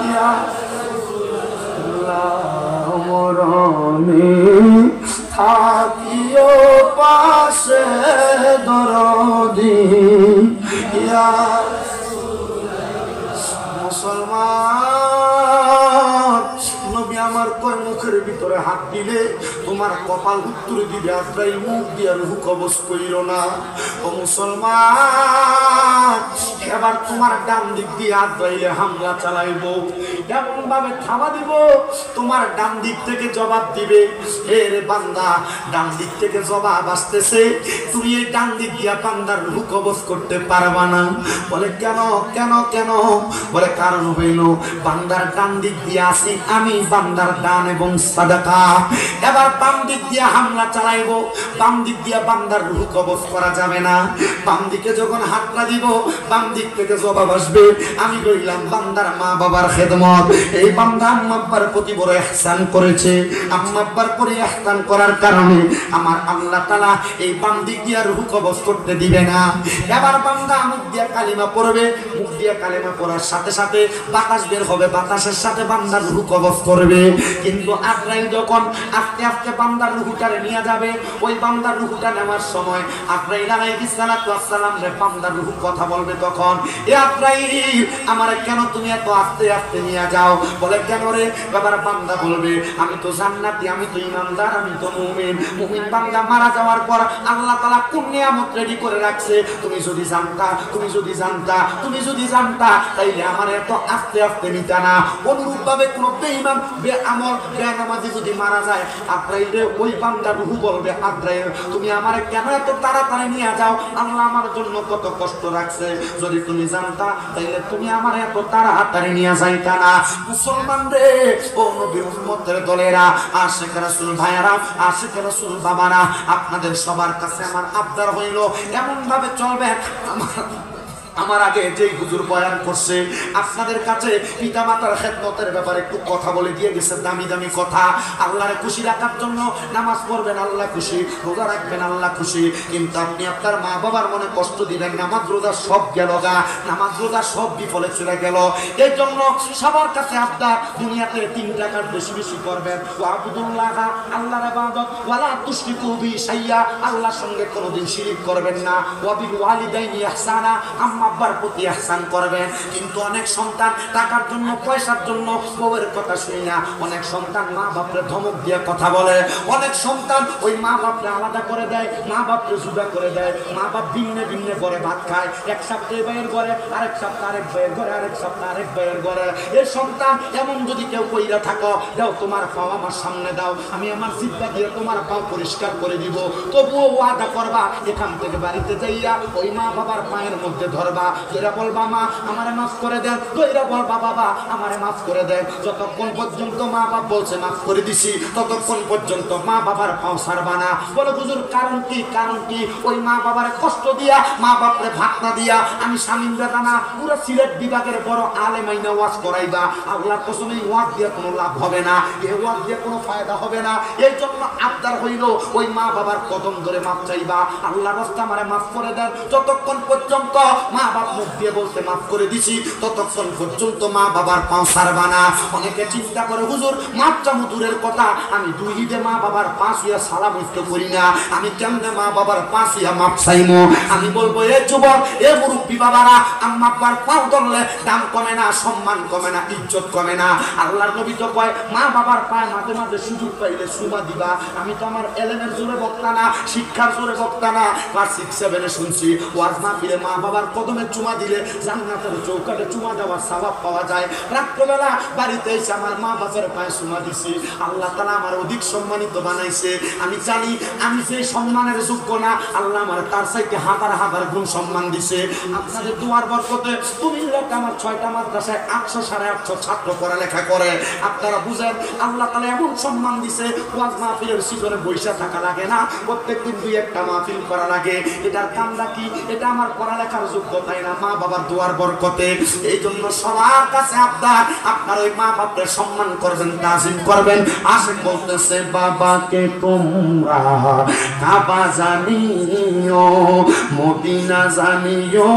ইয়া রাসূলুল্লাহ, মরণে থাকিও পাশে দরদি ইয়া মুসলমান। নবী আমার কয় মুখের ভিতরে হাত দিলে তোমার কপাল উত্তরে দিবে, আজরাইল মুখ দিয়ে রূহ কবজ কইর না। ও মুসলমান, এবার তোমার ডান দিক দিয়ে আজরাইলে হামলা চালাইব, এমন ভাবে থামা দিব তোমার ডান দিক থেকে জবাব দিবে। হে রে বান্দা, ডান দিক থেকে জবাব আসতেছে, তুমি এই ডান দিক দিয়া বান্দার রূহ কবজ করতে পারবা না। বলে কেন কেন কেন? বলে কারণ হইল বান্দার ডান দিক দিয়ে আসি আমি, বান্দার দান এবং সাদাকা। এবার বাম দিক দিয়ে হামলা চালাইবো, বাম দিক দিয়ে বান্দার রূহ কবজ করা যাবে না। বাম দিকে যখন হাতটা দিব বাম দিক থেকে জবাব আসবে। আমি কইলাম বান্দার মা বাবার খেদমত, এই বান্দা আম্মা আব্বার প্রতি বড় ইহসান করেছে, আম্মা আব্বার পরে ইহসান করার কারণে আমার আল্লাহ তাআলা এই বাম দিক দিয়ে রূহ কবজ করতে দিবে না। এবার বান্দা মুখ দিয়ে কালিমা পড়বে, মুখ দিয়ে কালিমা পড়ার সাথে সাথে বাতাস বের হবে, বাতাসের সাথে বান্দার রূহ কবজ করবে। কিন্তু আজরাইল যখন আস্তে আস্তে বান্দার রূহটারে নিয়ে যাবে, ওই বান্দার রূহটা নেওয়ার সময় আজরাইল আলাইহিস সালাতু ওয়াস সালাম রে বান্দার রূহ কথা বলবে, তখন এ আজরাইল আমারে কেন তুমি এত আস্তে আস্তে নিয়ে যাও? বলে কেন রে? বাবার বান্দা বলবে আমি তো জান্নাতি, আমি তো ইমানদার, আমি তো মুমিন। মুমিন বান্দা মারা যাওয়ার পর আল্লাহ তাআলা কোন নিয়ামত রেডি করে রাখছে তুমি যদি জানতা, তুমি যদি জানতা, তুমি যদি জানতা, তাইলে আমার এত আস্তে আস্তে নিতা না। অনুরূপ ভাবে কোন বেঈমান বেআমল বেনামাজি যদি মারা যায়, আজরাইলে ওই বান্দার রূহ বলবে আজরাইল তুমি আমারে কেন এত তাড়াতাড়ি নিয়ে যাও? আল্লাহ আমার জন্য কত কষ্ট রাখছে, যদি তুমি জানতা তাইলে তুমি আমার এত তাড়াতাড়ি নিয়ে যাইতা না। মুসলমান রে, ও নবীর উম্মতের দলেরা, আশিক রাসূল ভাইয়ারা, আশিক রাসূল বাবারা, আপনাদের সবার কাছে আমার আবদার হইল এমন ভাবে চলবে। আমার আগে যেই হুজুর বয়ান করছে আপনাদের কাছে পিতা মাতার খেদমতের ব্যাপারে একটু কথা বলে দিয়ে গেছে, দামি দামি কথা। আল্লাহরে খুশি রাখার জন্য নামাজ পড়বেন, আল্লাহ খুশি, রোজা রাখবেন, আল্লাহ খুশি। কিন্তু আপনি আপনার মা বাবার মনে কষ্ট দিবেন, নামাজ রোজা সব গেল গা, নামাজ রোজা সব বিফলে চলে গেল। এই জন্য সবার কাছে আবদার, দুনিয়াতে 3টা কাজ বেশি বেশি করবেন। ওয়াবুদুল্লাহ, আল্লাহর ইবাদত, ওয়ালা তুশরিকু বিহি শাইয়্যা, আল্লাহর সঙ্গে কোনোদিন শিরিক করবেন না। ওয়াবিল ওয়ালিদাইনি ইহসানা, আব্বার প্রতি ইহসান করবেন। কিন্তু অনেক সন্তান টাকার জন্য, পয়সার জন্য বউয়ের কথা শুনি না, অনেক সন্তান মা বাপরে ধমক দিয়ে কথা বলে, অনেক সন্তান ওই মা বাপরে আলাদা করে দেয়, মা বাপরে জুদা করে দেয়, মা বাপ ভিন্ন ভিন্ন করে ভাত খায়, এক সপ্তাহ ভাইয়ের ঘরে, আরেক সপ্তাহ আরেক ভাইয়ের ঘরে, আরেক সপ্তাহ আরেক ভাইয়ের ঘরে। এই সন্তান এমন যদি কেউ কইরা থাকো, দাও তোমার পাও আমার সামনে দাও, আমি আমার জিহ্বা দিয়ে তোমার পাও পরিষ্কার করে দিব, তবুও ওয়াদা করবা এখান থেকে বাড়িতে যাইয়া ওই মা বাবার পায়ের মধ্যে ধরবা করবা, দইরা বলবা মা আমারে মাফ করে দেন, দইরা বলবা বাবা আমারে মাফ করে দেন। যতক্ষণ পর্যন্ত মা বাবা বলছে মাফ করে দিছি, ততক্ষণ পর্যন্ত মা বাবার পাও ছাড়বা না। বলে হুজুর কারণ কি? কারণ কি? ওই মা বাবার কষ্ট দিয়া, মা বাপরে ভাত না দিয়া আমি স্বামীন বেদানা পুরো সিলেট বিভাগের বড় আলেম আইনা ওয়াজ করাইবা। আল্লাহর কসম এই ওয়াজ দিয়ে কোনো লাভ হবে না, এই ওয়াজ দিয়ে কোনো ফায়দা হবে না। এই জন্য আবদার হইল ওই মা বাবার কদম ধরে মাফ চাইবা, আল্লাহর রাস্তা আমারে মাফ করে দেন। যতক্ষণ পর্যন্ত মা বাপ মুখ দিয়ে বলতে মাফ করে দিছি, ততক্ষণ পর্যন্ত মা বাবার পাও ছাড়বা না। অনেকে চিন্তা করে হুজুর মাপ চামু দূরের কথা, আমি দুই ঈদে মা বাবার পাঁচ হইয়া সালাম উঠতে করি না, আমি কেমনে মা বাবার পাঁচ হইয়া মাপ চাইমো? আমি বলবো এ যুবক, এ মুরব্বী বাবারা, আম্মা আব্বার পাও ধরলে দাম কমে না, সম্মান কমে না, ইজ্জত কমে না। আল্লাহর নবী তো কয় মা বাবার পায়ে মাঝে মাঝে সুযোগ পাইলে সুমা দিবা। আমি তো আমার এলেমের জোরে বক্তা না, শিক্ষার জোরে বক্তা না, ক্লাস 6-7 শুনছি ওয়াজ মাহফিলে মা বাবার কদমে চুমা দিলে জান্নাতের চৌকাঠে চুমা দেওয়ার সওয়াব পাওয়া যায়। রাত্রেবেলা বাড়িতে এসে আমার মা বাবার পায়ে চুমা দিছি, আল্লাহ তাআলা আমার অধিক সম্মানিত বানাইছে। আমি জানি আমি যে সম্মানের যোগ্য না, আল্লাহ আমার তার চাইতে হাজার হাজার গুণ সম্মান দিছে। আপনাদের দুয়ার বরকতে কুমিল্লাতে আমার 6টা মাদ্রাসায় 800-850 ছাত্র পড়ালেখা করে। আপনারা বুঝেন আল্লাহ তাআলা এমন সম্মান দিছে, ওয়াজ মাহফিলের সিজনে বৈশা থাকা লাগে না, প্রত্যেকদিন 2-1টা মাহফিল করা লাগে। এটার কামটা কি? এটা আমার পড়ালেখার যোগ্যতাই না, মা বাবার দুয়ার বরকতে। এই জন্য সবার কাছে আবদার, আপনার ওই মা বাপের সম্মান করবেন, তাজিম করবেন। আশেক বলতেছে বাবাকে তোমরা কাবা জানিও, মদিনা জানিও,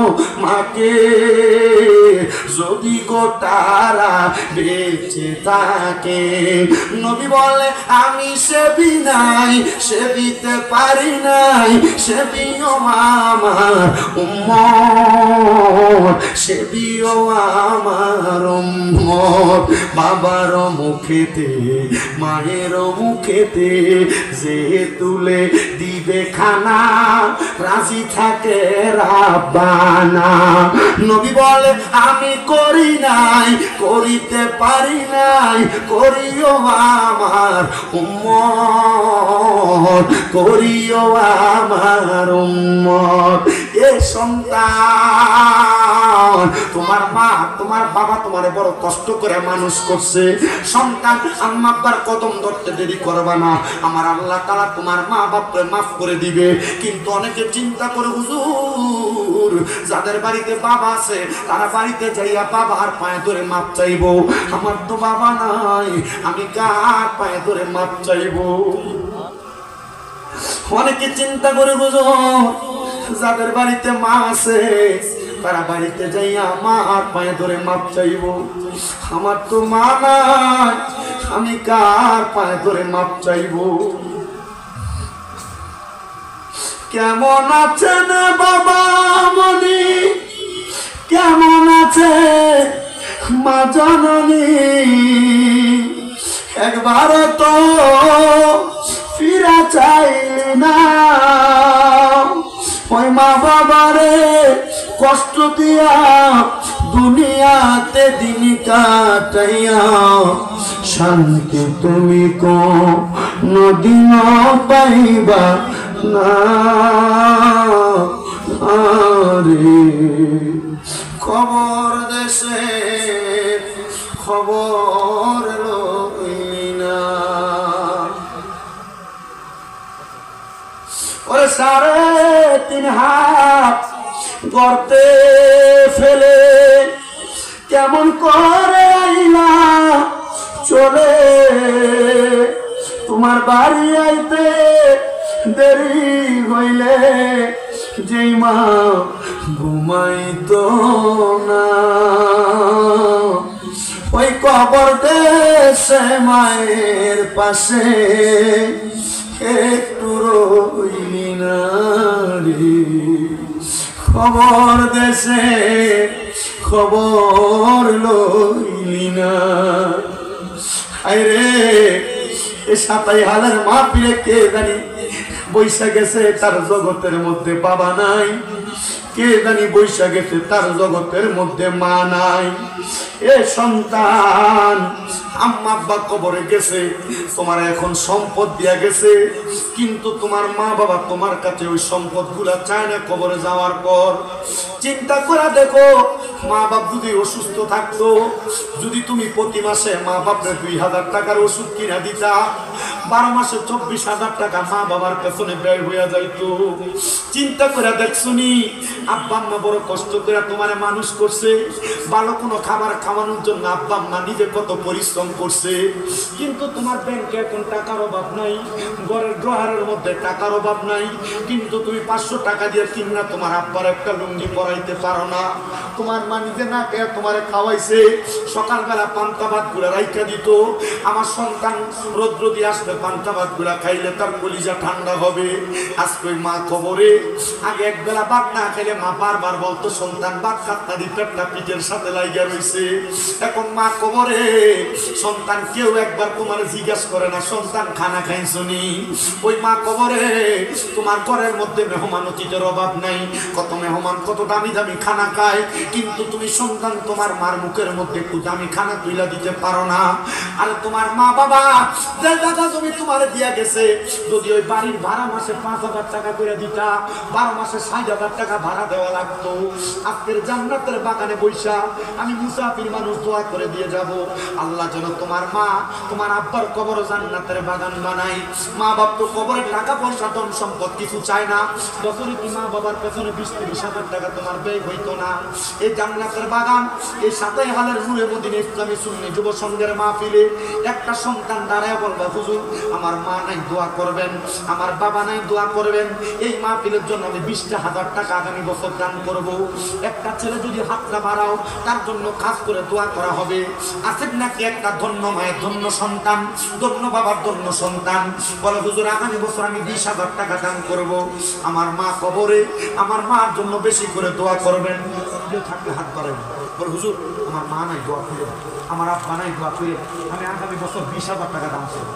মাকে যদি গোটারা বেঁচে থাকে। নবী বলে আমি সেবি নাই, সেবিতে পারি নাই, সেবিও আমার উম্মত, সেবিও আমার উম্মত। বাবার মুখেতে মায়ের মুখেতে যে তুলে দিবে খানা, রাজি থাকে রাব্বানা। নবী বলে আমি করি নাই, করিতে পারি নাই, করিও আমার উম্মত, করিও আমার উম্মত। এ সন্তান, তোমার মা তোমার বাবা তোমারে বড় কষ্ট করে মানুষ করছে। সন্তান আম্মা আব্বার কদম ধরতে দেরি করবা না, আমার আল্লাহ তাআলা তোমার মা বাপকে মাফ করে দিবে। কিন্তু অনেকে চিন্তা করে হুজুর যাদের বাড়িতে বাবা আছে তারা বাড়িতে যাইয়া বাবার পায়ে ধরে মাপ চাইবো, আমার তো বাবা নাই, আমি কার পায়ে ধরে মাপ চাইবো? অনেকে চিন্তা করে হুজুর যাদের বাড়িতে মা আছে তারা বাড়িতে যাইয়া মার পায়ে ধরে মাপ চাইবো, আমার তো মা নাই, আমি কার পায়ে ধরে মাপ চাইবো? কেমন আছেন বাবা মনি, কেমন আছে মা জননী, একবার তো ফিরা চাইলে না, ওই মা বাবারে কষ্ট দিয়া দুনিয়াতে দিন কাটাইয়া শান্তি তুমি কোনদিন পাইবা না রে। খবর দেশে খবর লইলি না, ওরে 3.5 হাত গর্তে ফেলে কেমন করে আইলা চলে, তোমার বাড়ি আইতে দেরি হইলে যেই মা ঘুমাইতো না, ওই কবর দেশে মায়ের পাশে একটু রইলি না রে। খবর দেশে খবর লইলি না, আরে এ 27 হালের মাহফিলে কে জানি বৈশা গেছে তার জগতের মধ্যে বাবা নাই, কে জানি বৈশা গেছে তার জগতের মধ্যে মা নাই। এ সন্তান, আম্মা আব্বা কবরে গেছে, তোমার এখন সম্পদ দিয়া গেছে, কিন্তু তোমার মা বাবা তোমার কাছে ওই সম্পদ গুলা চায় না। কবরে যাওয়ার পর চিন্তা করে দেখো, মা বাপ যদি অসুস্থ থাকতো, যদি তুমি প্রতি মাসে মা বাপরে 2000 টাকার ওষুধ কিনা দিতা, 12 মাসে 24,000 টাকা মা বাবার পেছনে ব্যয় হয়ে যাইতো। চিন্তা করে দেখছুনি, আব্বা আম্মা বড় কষ্ট করে তোমার মানুষ করছে, ভালো কোনো খাবার খাওয়ানোর জন্য আব্বা আম্মা নিজে কত পরিশ্রম করছে, কিন্তু তোমার ব্যাংকে এখন টাকার অভাব নাই, ঘরের ড্রয়ারের মধ্যে টাকার অভাব নাই, কিন্তু তুমি 500 টাকা দিয়ে কিনা তোমার আব্বার একটা লুঙ্গি পরাইতে পারো না। তোমার মা নিজে না খেয়ে তোমারে খাওয়াইছে, সকালবেলা পান্তা ভাত গুলা রাইখা দিত, আমার সন্তান রৌদ্র দিয়ে আসবে পান্তা ভাত গুলা খাইলে তার কলিজা ঠান্ডা হবে। আজকে ওই মা খবরে, আগে একবেলা ভাত না খাইলে মা বারবার বলতো সন্তান ভাত খাত্তা দি পেটটা পিঠের সাথে লাইগা রইছে। এখন মা খবরে সন্তান কেউ একবার তোমার জিজ্ঞাসা করে না সন্তান খানা খাইছনি। ওই মা খবরে তোমার ঘরের মধ্যে মেহমান অতিথির অভাব নাই, কত মেহমান কত দামি দামি খানা খায়, কিন্তু তুমি সন্তান তোমার মার মুখের মধ্যে একটু দামি খানা তুইলা দিতে পারো না। আর তোমার মা বাবা যে দাদা তুমি তোমার দিয়া গেছে, যদি ওই বাড়ির ভাড়া মাসে 5,000 টাকা করে দিতা, 12 মাসে 60,000 টাকা ভাড়া দেওয়া লাগতো। আজকের জান্নাতের বাগানে বৈশা আমি মুসাফির মানুষ দোয়া করে দিয়ে যাব, আল্লাহ যেন তোমার মা তোমার আব্বার কবর জান্নাতের বাগান বানাই। মা বাপ তো কবরে টাকা পয়সা ধন সম্পদ কিছু চায় না, বছরে কি মা বাবার পেছনে 20-30,000 টাকা তোমার ব্যয় হইতো না। এই জান্নাতের বাগান, এই 27 হালের নূরে মদিনা ইসলামী সুন্নি যুব সংঘের মাহফিলে একটা সন্তান দাঁড়ায় বলবা হুজুর আমার মা নাই দোয়া করবেন, আমার বাবা নাই দোয়া করবেন, এই মাহফিলের জন্য আমি 20,000 টাকা আগামী বছর দান করব। একটা ছেলে যদি হাতটা বাড়াও তার জন্য কাজ করে দোয়া করা হবে। আছেন নাকি একটা ধন্য মায়ের ধন্য সন্তান, ধন্য বাবার ধন্য সন্তান, বলে হুজুর আগামী বছর আমি 20,000 টাকা দান করব, আমার মা কবরে, আমার মার জন্য বেশি করে দোয়া করবেন। থাকলে হাত বাড়াবেন, বলে হুজুর আমার মা নাই দোয়া করে, আমার আব্বা নাই দোয়া করে, আমি আগামী বছর 20,000 টাকা দান করব।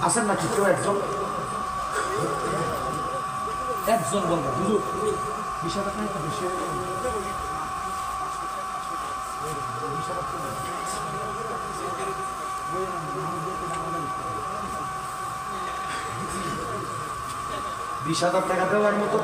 আছেন নাকি কেউ একজন? একজন বলবেন হুজুর 20,000 টাকা বেশি হয়ে গেল, 20,000 টাকা দেওয়ার মতো